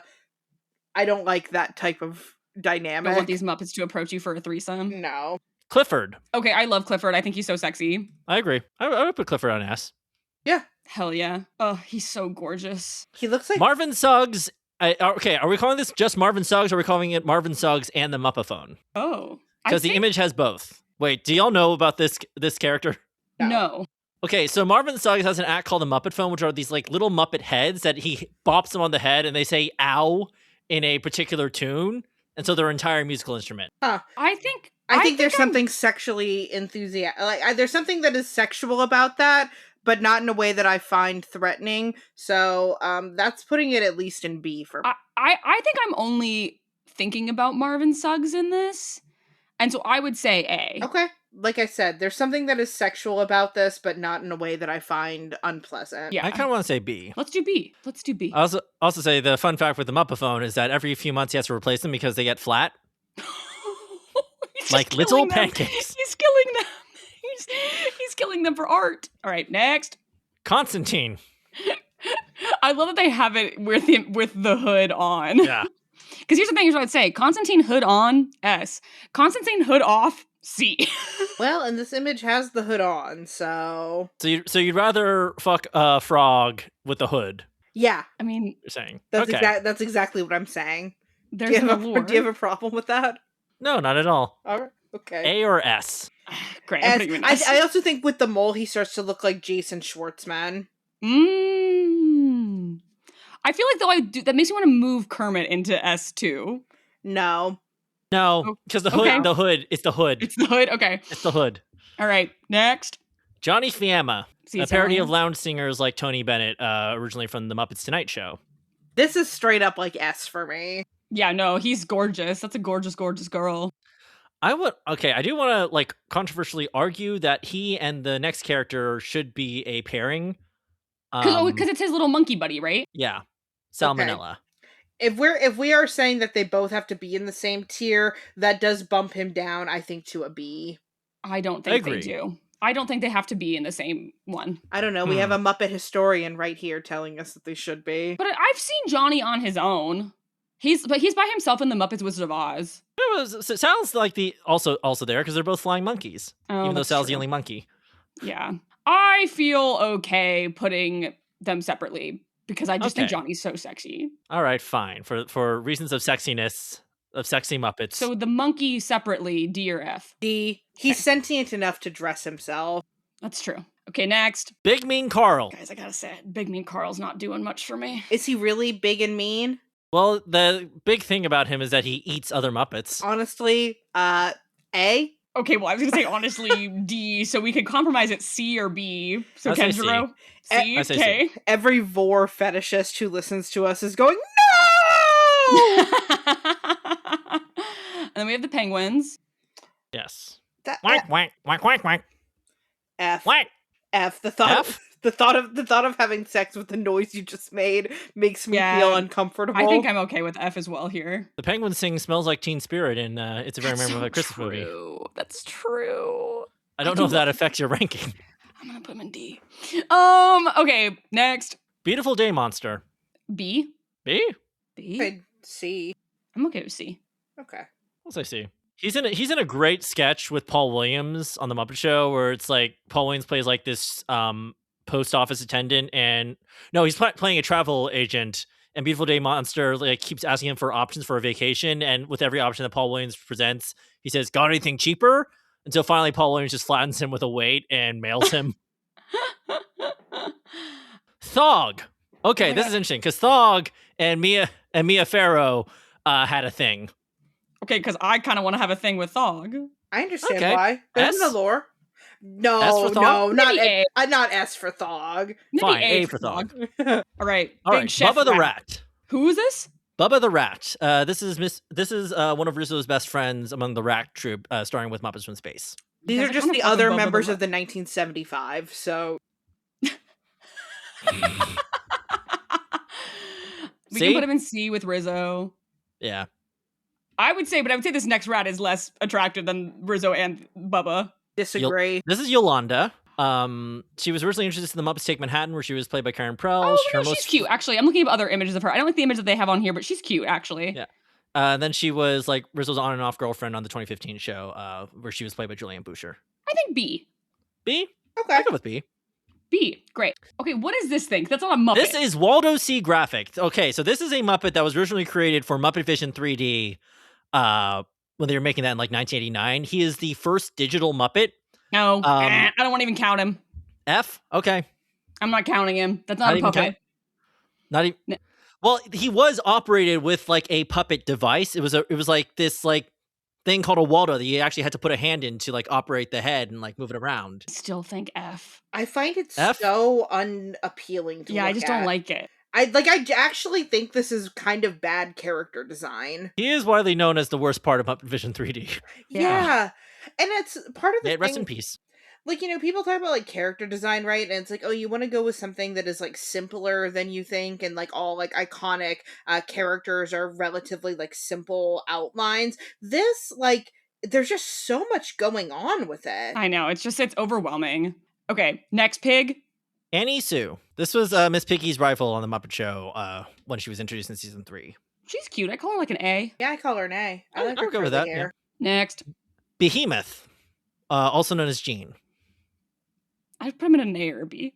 don't like that type of dynamic. Don't want these Muppets to approach you for a threesome. No. Clifford. Okay, I love Clifford. I think he's so sexy. I agree. I would put Clifford on S. Yeah. Hell yeah. Oh, he's so gorgeous. He looks like Marvin Suggs. Okay, are we calling this just Marvin Suggs, or are we calling it Marvin Suggs and the Muppaphone? Oh. Because the image has both. Wait, do y'all know about this character? No. Okay, so Marvin Suggs has an act called the Muppet Phone, which are these like little Muppet heads that he bops them on the head and they say "ow" in a particular tune, and so their entire musical instrument. Huh. I think there's something sexually enthusiastic. Like there's something that is sexual about that, but not in a way that I find threatening. So that's putting it at least in B for me. I think I'm only thinking about Marvin Suggs in this, and so I would say A. Okay. Like I said, there's something that is sexual about this, but not in a way that I find unpleasant. Yeah. I kind of want to say B. Let's do B. Let's do B. I also say the fun fact with the Muppaphone is that every few months he has to replace them because they get flat. Like little pancakes. He's killing them. He's killing them for art. All right, next. Constantine. I love that they have it with the hood on. Yeah. Because here's the thing, here's what I'd say. Constantine hood on, S. Constantine hood off, C. Well, and this image has the hood on, so... So you'd rather fuck a frog with a hood? Yeah. I mean... You're saying. That's, okay. That's exactly what I'm saying. There's do you have a problem with that? No, not at all. All right. Okay. A or S? Great. I also think with the mole, he starts to look like Jason Schwartzman. I feel like that makes me want to move Kermit into S2. No. No, because the hood, okay. It's the hood. It's the hood? Okay. It's the hood. All right, next. Johnny Fiamma, See, a parody Italian? of lounge singers like Tony Bennett, originally from the Muppets Tonight Show. This is straight up like S for me. Yeah, no, he's gorgeous. That's a gorgeous, gorgeous girl. I do want to like controversially argue that he and the next character should be a pairing. Because it's his little monkey buddy, right? Yeah, Salmonella. Okay. If we are saying that they both have to be in the same tier, that does bump him down, I think, to a B. I don't think they do. I don't think they have to be in the same one. I don't know. We have a Muppet historian right here telling us that they should be. But I've seen Johnny on his own. He's by himself in the Muppets Wizard of Oz. It sounds like also there because they're both flying monkeys, even though Sal's the only monkey. Yeah, I feel okay putting them separately because I just think Johnny's so sexy. All right, fine. For reasons of sexiness, of sexy Muppets. So the monkey separately, D or F? D. He's sentient enough to dress himself. That's true. Okay, next. Big Mean Carl. Guys, I gotta say, Big Mean Carl's not doing much for me. Is he really big and mean? Well, the big thing about him is that he eats other Muppets. Honestly, A? Okay, well, I was gonna say honestly D, so we could compromise at C or B. So Kenjiro, C. Okay. Every vor fetishist who listens to us is going, no! And then we have the penguins. Yes. Wank, wank, wank, wank, wank. F. Wank. F. The thought of having sex with the noise you just made makes me feel uncomfortable. I think I'm okay with F as well here. The penguin sing "Smells Like Teen Spirit" and It's a Very Memorable Christmas movie. That's true. I don't know if that affects your ranking. I'm gonna put him in D. Okay, next. Beautiful Day Monster. B. B? B. C. I'm okay with C. Okay. I'll say C. He's in a great sketch with Paul Williams on the Muppet Show where it's like Paul Williams plays like this post office attendant, and no, he's playing a travel agent, and Beautiful Day Monster like keeps asking him for options for a vacation, and with every option that Paul Williams presents, he says, "Got anything cheaper?" Until finally Paul Williams just flattens him with a weight and mails him. Thog. Okay, this is interesting because Thog and Mia Farrow had a thing. Okay, because I kind of want to have a thing with Thog. I understand why. There's S? the lore. No, S for Thog? not S for Thog. Maybe Fine, A for Thog. All right, All right, Chef Bubba the Rat. Who is this? Bubba the Rat. This is one of Russo's best friends among the Rat troupe, starring with Muppets from Space. These are just the other members of the 1975. So We See? can put him in C with Rizzo. Yeah. I would say this next rat is less attractive than Rizzo and Bubba. Disagree. This is Yolanda. She was originally introduced in the Muppets Take Manhattan, where she was played by Karen Prell. Oh, no, she's cute. Actually, I'm looking at other images of her. I don't like the image that they have on here, but she's cute, actually. Yeah. Then she was like Rizzo's on and off girlfriend on the 2015 show, where she was played by Julianne Boucher. I think B. B? Okay. I'll go with B. B. Great. Okay, what is this thing? That's not a Muppet. This is Waldo C. Graphic. Okay, so this is a Muppet that was originally created for Muppet Vision 3D when they were making that in like 1989. He is the first digital Muppet. No, I don't want to even count him. F? Okay. I'm not counting him. That's not a puppet. Not even. No. Well, he was operated with like a puppet device. It was like this like thing called a Waldo that you actually had to put a hand in to like operate the head and like move it around. Still think F. I find it F? so unappealing to look I just don't like it. I actually think this is kind of bad character design. He is widely known as the worst part of Muppet Vision 3D. Yeah. And it's part of the rest thing, in peace. Like, people talk about like character design, right? And it's like, oh, you want to go with something that is like simpler than you think, and like all like iconic characters are relatively like simple outlines. This, like, there's just so much going on with it. I know, it's overwhelming. Okay, next pig. Annie Sue. This was Miss Piggy's rival on the Muppet Show when she was introduced in season 3. She's cute. I call her like an A. Yeah, I call her an A. I like her I'll go with that. Yeah. Next. Behemoth, also known as Gene. I'd put him in an A or a B.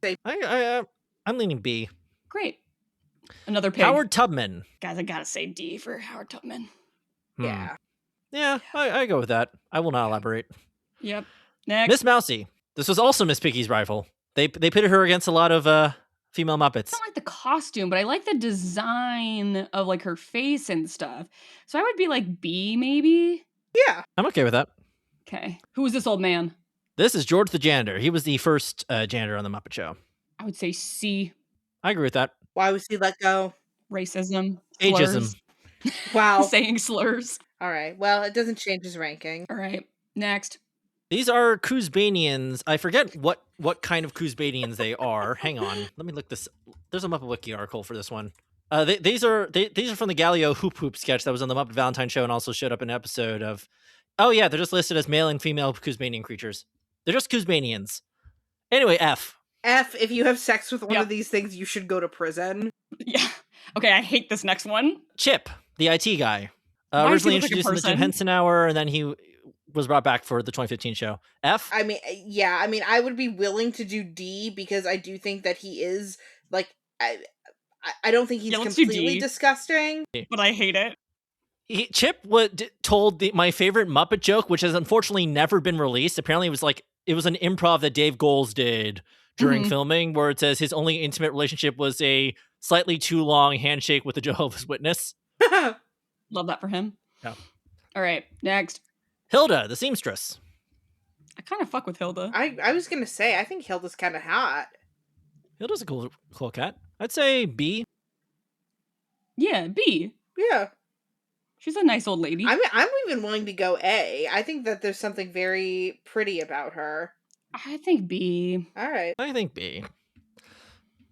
I'm leaning B. Great. Another pig. Howard Tubman. Guys, I gotta say D for Howard Tubman. Yeah. Yeah, I go with that. I will not elaborate. Yep. Next. Miss Mousy. This was also Miss Piggy's rival. They pitted her against a lot of female Muppets. I don't like the costume, but I like the design of like her face and stuff. So I would be like B, maybe. Yeah. I'm okay with that. Okay. Who is this old man? This is George the Janitor. He was the first janitor on the Muppet Show. I would say C. I agree with that. Why was he let go? Racism. Ageism. Wow. Saying slurs. All right. Well, it doesn't change his ranking. All right. Next. These are Kuzbanians. I forget what kind of Kuzbanians they are. Hang on. Let me look this. There's a Muppet Wiki article for this one. These are from the Galileo Hoop Hoop sketch that was on the Muppet Valentine show and also showed up in an episode of. Oh yeah, they're just listed as male and female Kuzbanian creatures. They're just Kuzbanians. Anyway, F. F. If you have sex with one of these things, you should go to prison. Yeah. Okay, I hate this next one. Chip, the IT guy, he originally look like a introduced in the Jim person? Henson Hour, and then he was brought back for the 2015 show. F. I mean, yeah. I mean, I would be willing to do D because I do think that he is like. I don't think he's let's do completely D. disgusting. But I hate it. Chip told my favorite Muppet joke, which has unfortunately never been released. Apparently, it was an improv that Dave Goelz did during filming, where it says his only intimate relationship was a slightly too long handshake with a Jehovah's Witness. Love that for him. Yeah. All right, next. Hilda, the seamstress. I kind of fuck with Hilda. I was gonna say I think Hilda's kind of hot. Hilda's a cool cat. I'd say B. Yeah, B. Yeah. She's a nice old lady. I mean, I'm even willing to go A. I think that there's something very pretty about her. I think B. All right. I think B.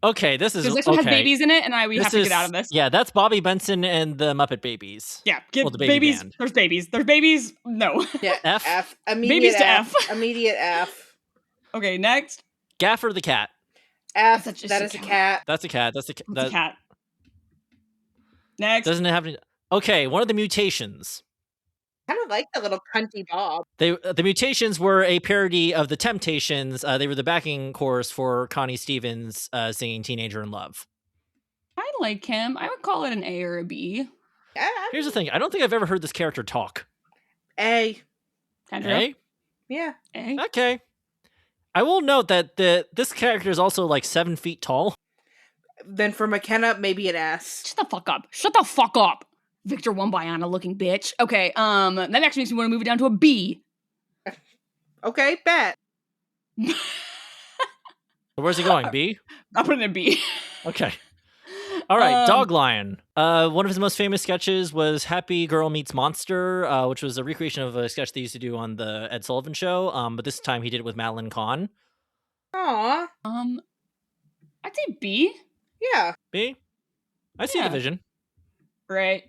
Okay, this is Because this one has babies in it, and we have to get out of this. Yeah, that's Bobby Benson and the Muppet Babies. Yeah, the baby babies. band. There's babies. There's babies. No. Yeah. F. F. Immediate Babies to F. F. Immediate F. Okay, next. Gaffer the cat. F. That's just That a is a cat. cat. That's a cat. That's a cat. It's a cat. Next. Doesn't have any. Okay, one of the mutations. Kind of like the little cunty Bob. The mutations were a parody of the Temptations. They were the backing chorus for Connie Stevens singing "Teenager in Love." I like him. I would call it an A or a B. Here's the thing: I don't think I've ever heard this character talk. A. A? Yeah. A. Okay. I will note that this character is also like 7 feet tall. Then for Mackenna, maybe an S. Shut the fuck up. Shut the fuck up. Victor Wembanyama looking bitch. Okay, that actually makes me want to move it down to a B. Okay, bet. Where's he going? B? I'll put it in B. Okay. All right, Dog Lion. One of his most famous sketches was Happy Girl Meets Monster, which was a recreation of a sketch they used to do on the Ed Sullivan Show. But this time he did it with Madeline Kahn. Aw. I'd say B. Yeah. B? I see the vision. Right.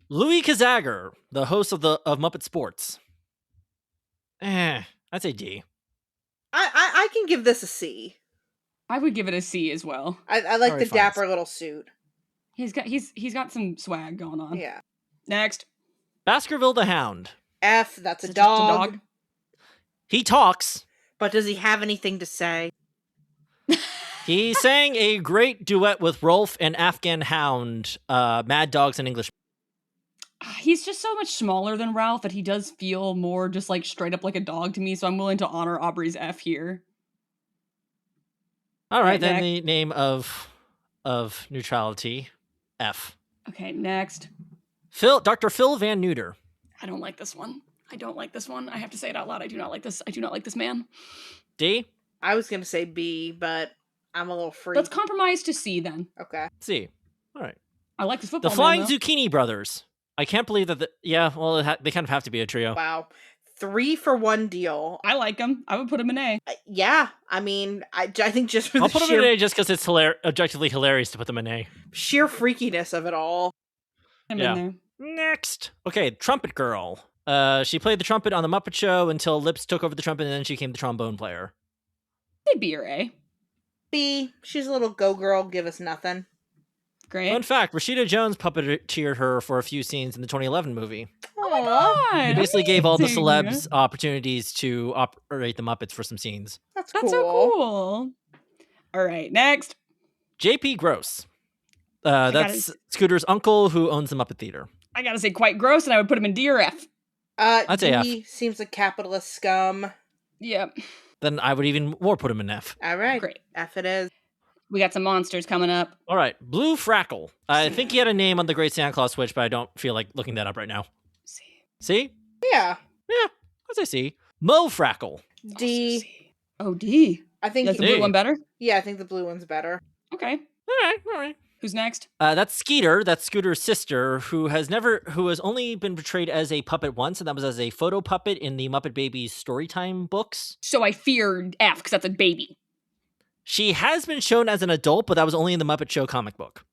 Louis Kazager, the host of Muppet Sports. I'd say D. I can give this a C. I would give it a C as well. I like the dapper little suit. He's got some swag going on. Yeah. Next. Baskerville the Hound. F, that's a dog. He talks. But does he have anything to say? He sang a great duet with Rolf and Afghan Hound, Mad Dogs in English. He's just so much smaller than Ralph that he does feel more just like straight up like a dog to me, so I'm willing to honor Aubrey's F here. All right, then the name of neutrality, F. Okay, next. Dr. Phil Van Neuter. I don't like this one. I have to say it out loud. I do not like this. I do not like this man. D? I was going to say B, but I'm a little free. Let's compromise to C then. Okay. C. All right. I like this football The Flying man, though. Zucchini Brothers. I can't believe that. They kind of have to be a trio. Wow. 3 for 1 deal. I like him. I would put him in A. Yeah. I mean, I think just for I'll the put them in A just because it's objectively hilarious to put them in A. sheer freakiness of it all. I'm in there. Next. Okay, Trumpet Girl. She played the trumpet on the Muppet Show until Lips took over the trumpet, and then she became the trombone player. Say B or A. B. She's a little go girl. Give us nothing. Great. Fun fact, Rashida Jones puppeteered her for a few scenes in the 2011 movie. Oh my god! He basically gave all the celebs opportunities to operate the Muppets for some scenes. That's so cool. All right, next. JP Gross. That's Scooter's uncle who owns the Muppet Theater. I gotta say quite gross, and I would put him in D or F. I'd say D seems like capitalist scum. Yep. Then I would even more put him in F. All right. Great. F it is. We got some monsters coming up. All right, Blue Frackle. I think he had a name on the Great Santa Claus Switch, but I don't feel like looking that up right now. C? Yeah. Yeah, I'd say C. Mo Frackle. D. Oh, D. I think that's the blue one better? Yeah, I think the blue one's better. Okay. All right. Who's next? That's Skeeter. That's Scooter's sister, who has only been portrayed as a puppet once, and that was as a photo puppet in the Muppet Babies Storytime books. So I feared F because that's a baby. She has been shown as an adult, but that was only in the Muppet Show comic book.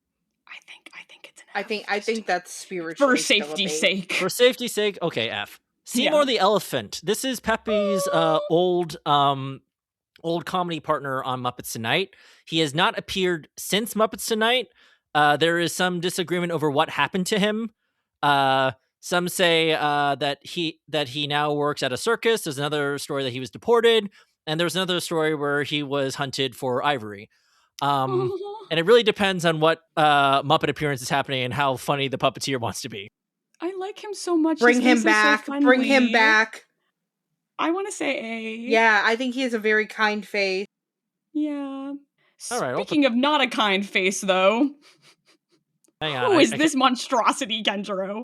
I think it's an F. I think that's spiritually for safety's sake. For safety's sake, okay, F. Seymour the Elephant. This is Pepe's old comedy partner on Muppets Tonight. He has not appeared since Muppets Tonight. There is some disagreement over what happened to him. Some say that he now works at a circus. There's another story that he was deported. And there's another story where he was hunted for ivory. And it really depends on what Muppet appearance is happening and how funny the puppeteer wants to be. I like him so much. Bring him back. Bring him back. I want to say A. Yeah, I think he has a very kind face. Yeah. All right. Speaking of not a kind face, though. Hang on. Who is this monstrosity, Kenjiro?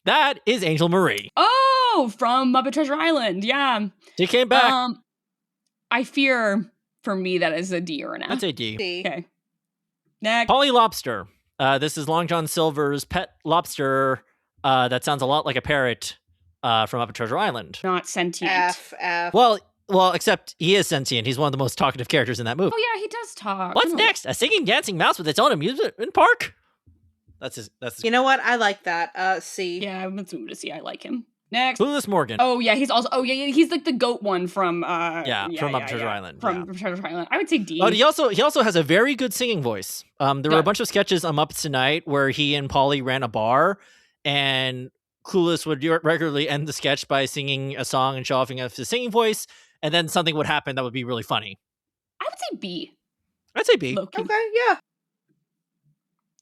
That is Angel Marie. Oh, from Muppet Treasure Island. Yeah. She came back. I fear, for me, that is a D or an F. I'd say D. Okay. Next. Polly Lobster. This is Long John Silver's pet lobster that sounds a lot like a parrot from Muppet Treasure Island. Not sentient. F. Well, except he is sentient. He's one of the most talkative characters in that movie. Oh yeah, he does talk. What's next? A singing, dancing mouse with its own amusement park? That's his. You know what? I like that. C. Yeah, I'm assuming to C. I like him. Next. Clueless Morgan. Oh yeah, he's also. Oh yeah, he's like the goat one from. From Muppet Treasure Island. From Treasure Island. I would say D. Oh, he also has a very good singing voice. There were a bunch of sketches on Muppets Tonight where he and Polly ran a bar, and Clueless would regularly end the sketch by singing a song and showing off his singing voice, and then something would happen that would be really funny. I would say B. I'd say B. Low-key. Okay, yeah.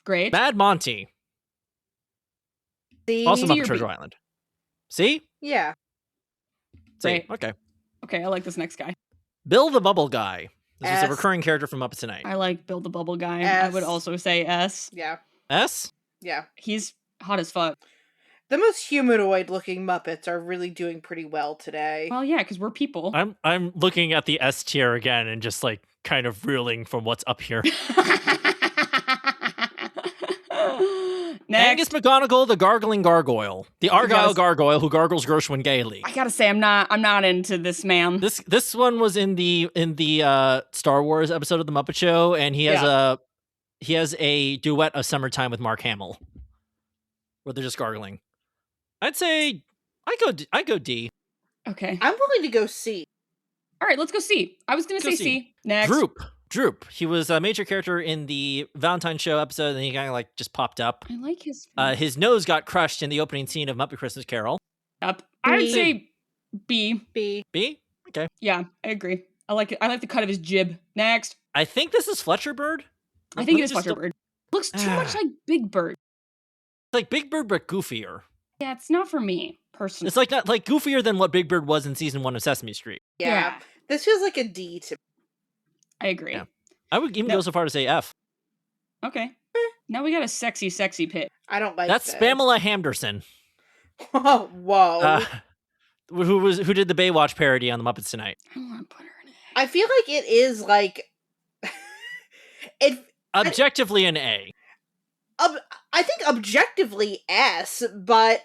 Great. Mad Monty. C. Also D Muppet or Treasure B? Island. C? Yeah. C. Great. Okay. Okay, I like this next guy. Bill the Bubble Guy. This is S. a recurring character from Muppets Tonight. I like Bill the Bubble Guy. S. I would also say S. Yeah. S? Yeah. He's hot as fuck. The most humanoid looking Muppets are really doing pretty well today. Well, yeah, because we're people. I'm looking at the S tier again and just like kind of reeling from what's up here. Next. Angus McGonagall, the gargling gargoyle, the Argyle Yes. gargoyle who gargles Gershwin gaily. I gotta say, I'm not into this man. This one was in the Star Wars episode of the Muppet Show, and he has he has a duet of Summertime with Mark Hamill, where they're just gargling. I'd say I go D. Okay. I'm willing to go C. All right, let's go C. I was going to say C. Next. Droop. He was a major character in the Valentine's Show episode, and he kind of like just popped up. I like his. His nose got crushed in the opening scene of Muppet Christmas Carol. Yep. I would say B. B. Okay. Yeah, I agree. I like it. I like the cut of his jib. Next. I think this is Fletcher Bird. I think it is Fletcher Bird. Looks too much like Big Bird. It's like Big Bird, but goofier. Yeah, it's not for me personally. It's like not like goofier than what Big Bird was in season 1 of Sesame Street. Yeah. This feels like a D to me. I agree. Yeah. I would even go so far to say F. Okay. Now we got a sexy pit. I don't like That's this. Pamela Hamderson. Whoa. Who did the Baywatch parody on the Muppets Tonight? I feel like it is like Objectively an A. I think objectively S, but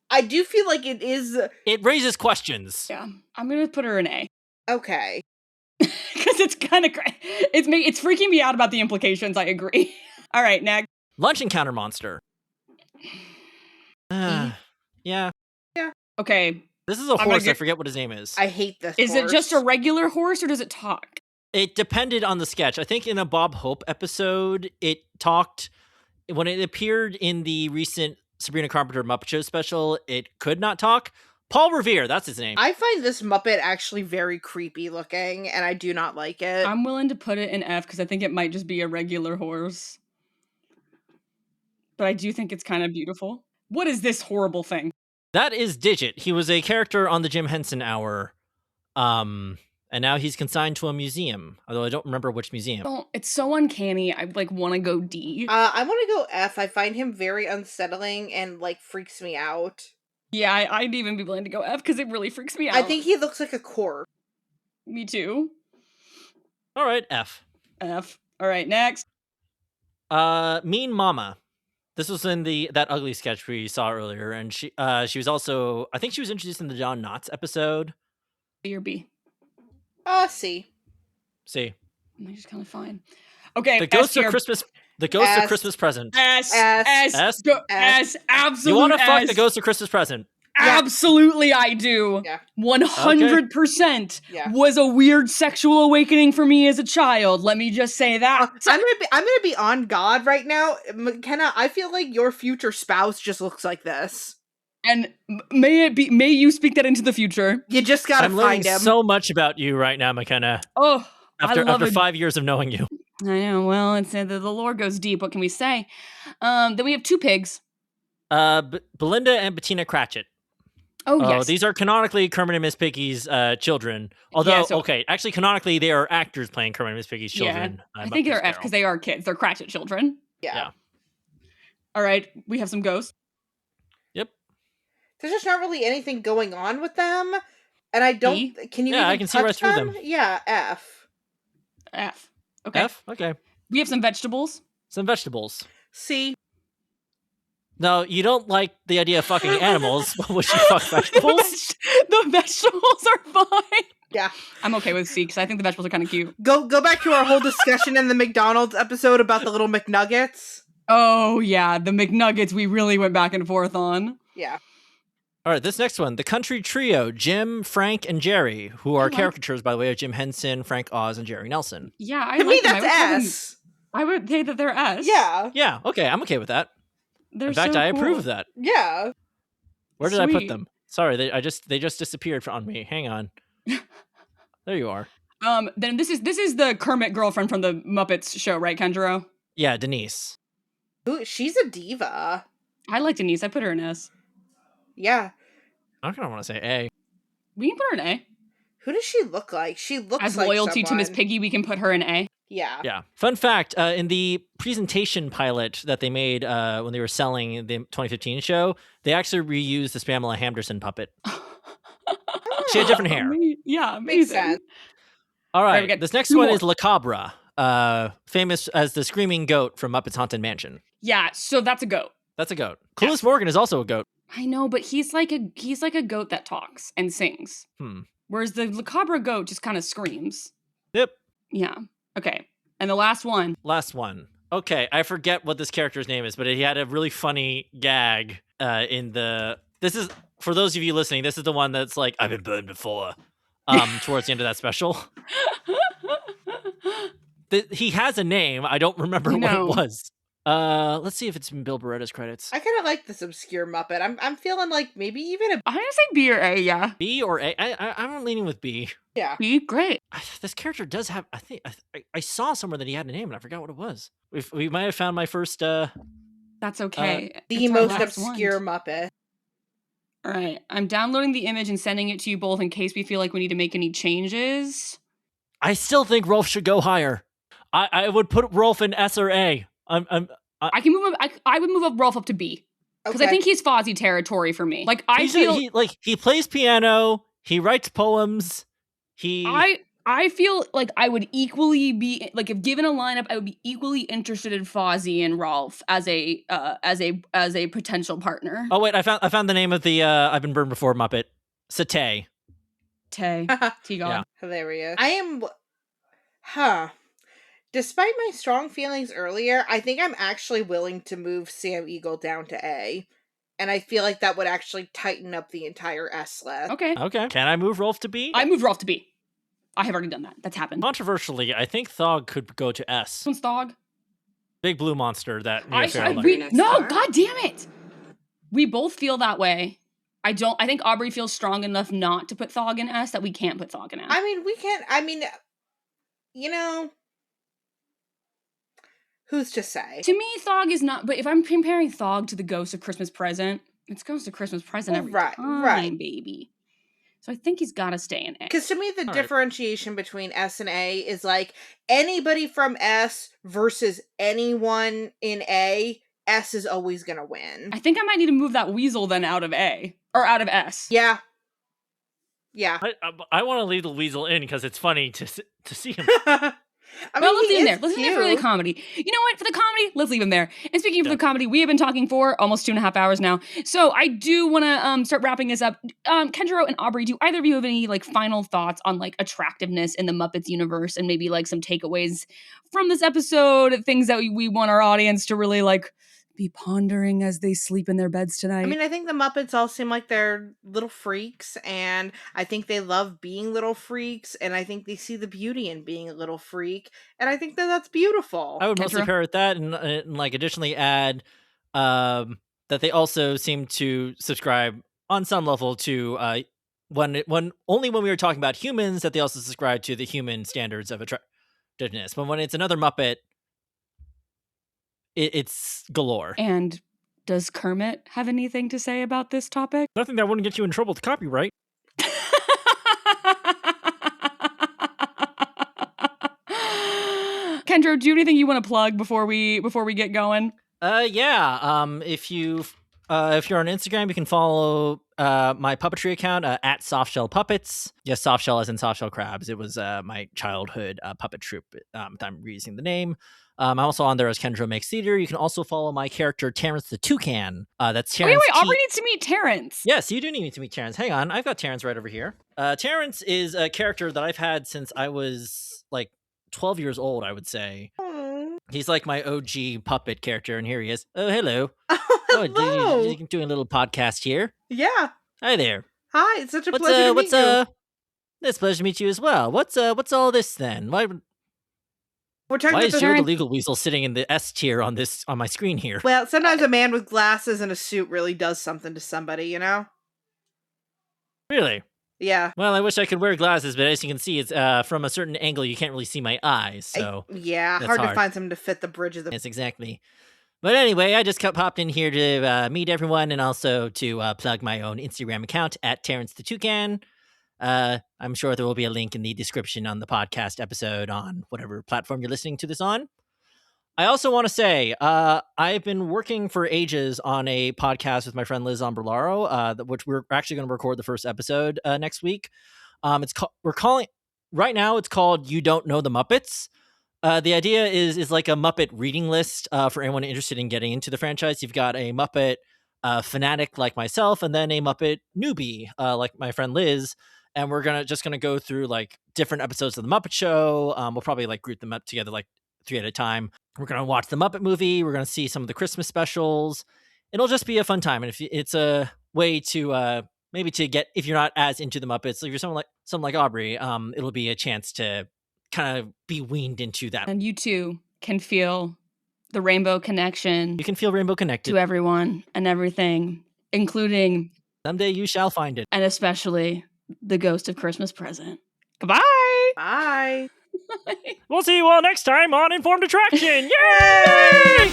I do feel like it is. It raises questions. Yeah, I'm gonna put her an A. Okay. Because it's kind of it's freaking me out about the implications. I agree. All right, next. Lunch Encounter Monster. Yeah. Yeah. Okay. This is a horse. I forget what his name is. I hate this. Is it just a regular horse or does it talk? It depended on the sketch. I think in a Bob Hope episode, it talked. When it appeared in the recent Sabrina Carpenter Muppet Show special, it could not talk. Paul Revere, that's his name. I find this Muppet actually very creepy looking, and I do not like it. I'm willing to put it in F because I think it might just be a regular horse. But I do think it's kind of beautiful. What is this horrible thing? That is Digit. He was a character on the Jim Henson Hour. And now he's consigned to a museum, although I don't remember which museum. Oh, it's so uncanny. I want to go D. I want to go F. I find him very unsettling and freaks me out. Yeah, I'd even be willing to go F because it really freaks me out. I think he looks like a corpse. Me too. All right, F. F. All right, next. Mean Mama. This was in that ugly sketch we saw earlier, and she was also, I think she was introduced in the John Knotts episode. A or B? C. C. I'm just kind of fine. Okay. The Ghost of Christmas. The Ghost of Christmas Present. S. Absolutely. You want to fuck the Ghost of Christmas Present? Absolutely, I do. Yeah. 100% was a weird sexual awakening for me as a child. Let me just say that. I'm gonna be on God right now, McKenna. I feel like your future spouse just looks like this. And may you speak that into the future. You just gotta find him. So much about you right now, McKenna. Oh, after 5 years of knowing you. I know. Well, it's the lore goes deep. What can we say? Then we have two pigs. Belinda and Bettina Cratchit. Oh, yes. These are canonically Kermit and Miss Piggy's children. Although, actually, canonically, they are actors playing Kermit and Miss Piggy's children. Yeah, I think they're F because they are kids. They're Cratchit children. Yeah. All right, we have some ghosts. Yep. There's just not really anything going on with them, and I don't. E? Can you? Yeah, I can see right through them. Yeah, F. F. Okay. F. Okay. We have some vegetables. C. No, you don't like the idea of fucking animals, but would you fuck vegetables? The vegetables are fine. Yeah. I'm okay with C because I think the vegetables are kind of cute. Go back to our whole discussion in the McDonald's episode about the little McNuggets. Oh, yeah. The McNuggets we really went back and forth on. Yeah. All right, this next one. The Country Trio, Jim, Frank, and Jerry, who are caricatures, by the way, of Jim Henson, Frank Oz, and Jerry Nelson. Yeah, I To me, like them. that's S. I would say that they're S. Yeah. Yeah, okay, I'm okay with that. They're In fact, so I cool. approve of that. Yeah. Where did I put Sweet. them? Sorry, they just disappeared on me. Hang on. There you are. Then this is the Kermit girlfriend from the Muppets show, right, Kenjiro? Yeah, Denise. Ooh, she's a diva. I like Denise. I put her in S. Yeah. I kind of want to say A. We can put her in A. Who does she look like? She looks As like loyalty to Miss someone. Piggy, we can put her in A. Yeah. Yeah. Fun fact, in the presentation pilot that they made when they were selling the 2015 show, they actually reused this Pamela Hamderson puppet. She had different hair. Yeah, Makes amazing. sense. All Right, right, we got this next two one more. is La Cabra, famous as the screaming goat from Muppet's Haunted Mansion. Yeah, so that's a goat. That's a goat. Clueless Morgan is also a goat. I know, but he's like a goat that talks and sings. Whereas the La Cabra goat just kind of screams. Yep. Yeah. Okay. And the last one. Last one. Okay, I forget what this character's name is, but he had a really funny gag this is, for those of you listening, this is the one that's like, I've been burned before, towards the end of that special. He has a name. I don't remember what it was. Let's see if it's in Bill Beretta's credits. I kind of like this obscure Muppet. I'm feeling like maybe even I'm gonna say B or A, yeah. B or A? I'm leaning with B. Yeah. B, great. This character does have, I think, I saw somewhere that he had a name and I forgot what it was. We might have found my first... That's okay. The most obscure Muppet. All right, I'm downloading the image and sending it to you both in case we feel like we need to make any changes. I still think Rolf should go higher. I would put Rolf in S or A. I can move him. I would move up Rolf up to B because I think he's Fozzie territory for me. Like he plays piano. He writes poems. I feel like I would equally be like, if given a lineup, I would be equally interested in Fozzie and Rolf as a potential partner. Oh wait, I found the name of the I've been burned before Muppet. Satay. T-God. Yeah. Hilarious. Despite my strong feelings earlier, I think I'm actually willing to move Sam Eagle down to A. And I feel like that would actually tighten up the entire S list. Okay. Can I move Rolf to B? I move Rolf to B. I have already done that. That's happened. Controversially, I think Thog could go to S. Who's Thog? Big blue monster that No, god damn it! We both feel that way. I think Aubrey feels strong enough not to put Thog in S that we can't put Thog in S. Who's to say? To me, Thog is not, but if I'm comparing Thog to the Ghost of Christmas Present, it's Ghost of Christmas Present every time, baby. So I think he's got to stay in A. Because to me, the differentiation between S and A is like anybody from S versus anyone in A, S is always going to win. I think I might need to move that weasel then out of A, or out of S. Yeah. I want to leave the weasel in because it's funny to see him. Let's leave him there. Let's leave him there for the comedy. You know what? For the comedy, let's leave him there. And speaking of the comedy, we have been talking for almost 2.5 hours now. So I do want to start wrapping this up. Kenjiro and Aubrey, do either of you have any final thoughts on attractiveness in the Muppets universe and maybe some takeaways from this episode, things that we want our audience to really be pondering as they sleep in their beds tonight? I think the Muppets all seem like they're little freaks, and I think they love being little freaks, and I think they see the beauty in being a little freak, and I think that that's beautiful. I would mostly pair with that and additionally add that they also seem to subscribe on some level to when only when we were talking about humans that they also subscribe to the human standards of attractiveness. But when it's another Muppet, it's galore. And does Kermit have anything to say about this topic? Nothing that wouldn't get you in trouble with copyright. Kenjiro, do you have anything you want to plug before we get going? If you're on Instagram, you can follow my puppetry account at Softshell Puppets. Yes, softshell as in softshell crabs. It was my childhood puppet troupe. I'm reusing the name. I'm also on there as Kenjiro Makes Theater. You can also follow my character, Terrence the Toucan. That's Terrence. Wait, Aubrey needs to meet Terrence. Yes, you do need to meet Terrence. Hang on, I've got Terrence right over here. Terrence is a character that I've had since I was 12 years old, I would say. Aww. He's my OG puppet character, and here he is. Oh, hello. Hello. You're doing a little podcast here. Yeah. Hi there. Hi, it's such a pleasure to meet you. It's a pleasure to meet you as well. What's all this then? Why is Joe the Legal Weasel sitting in the S tier on my screen here? Well, sometimes a man with glasses and a suit really does something to somebody, you know? Really? Yeah. Well, I wish I could wear glasses, but as you can see, it's from a certain angle you can't really see my eyes, so hard to find something to fit the bridge of the... Yes, exactly. But anyway, I just popped in here to meet everyone and also to plug my own Instagram account at Terrence the Toucan. I'm sure there will be a link in the description on the podcast episode on whatever platform you're listening to this on. I also want to say, I've been working for ages on a podcast with my friend Liz Ombrolaro, which we're actually going to record the first episode next week. It's called You Don't Know the Muppets. The idea is like a Muppet reading list for anyone interested in getting into the franchise. You've got a Muppet fanatic like myself, and then a Muppet newbie like my friend Liz. And we're gonna go through different episodes of the Muppet Show. We'll probably group them up together 3 at a time. We're going to watch the Muppet movie. We're going to see some of the Christmas specials. It'll just be a fun time. And if it's a way to maybe to get, if you're not as into the Muppets, if you're someone like Aubrey, it'll be a chance to kind of be weaned into that. And you too can feel the rainbow connection. You can feel rainbow connected to everyone and everything, including someday you shall find it. And especially the ghost of Christmas Present. Goodbye. Bye. We'll see you all next time on Informed Attraction. Yay!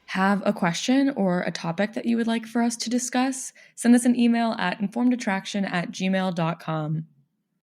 Have a question or a topic that you would like for us to discuss? Send us an email at informedattraction@gmail.com.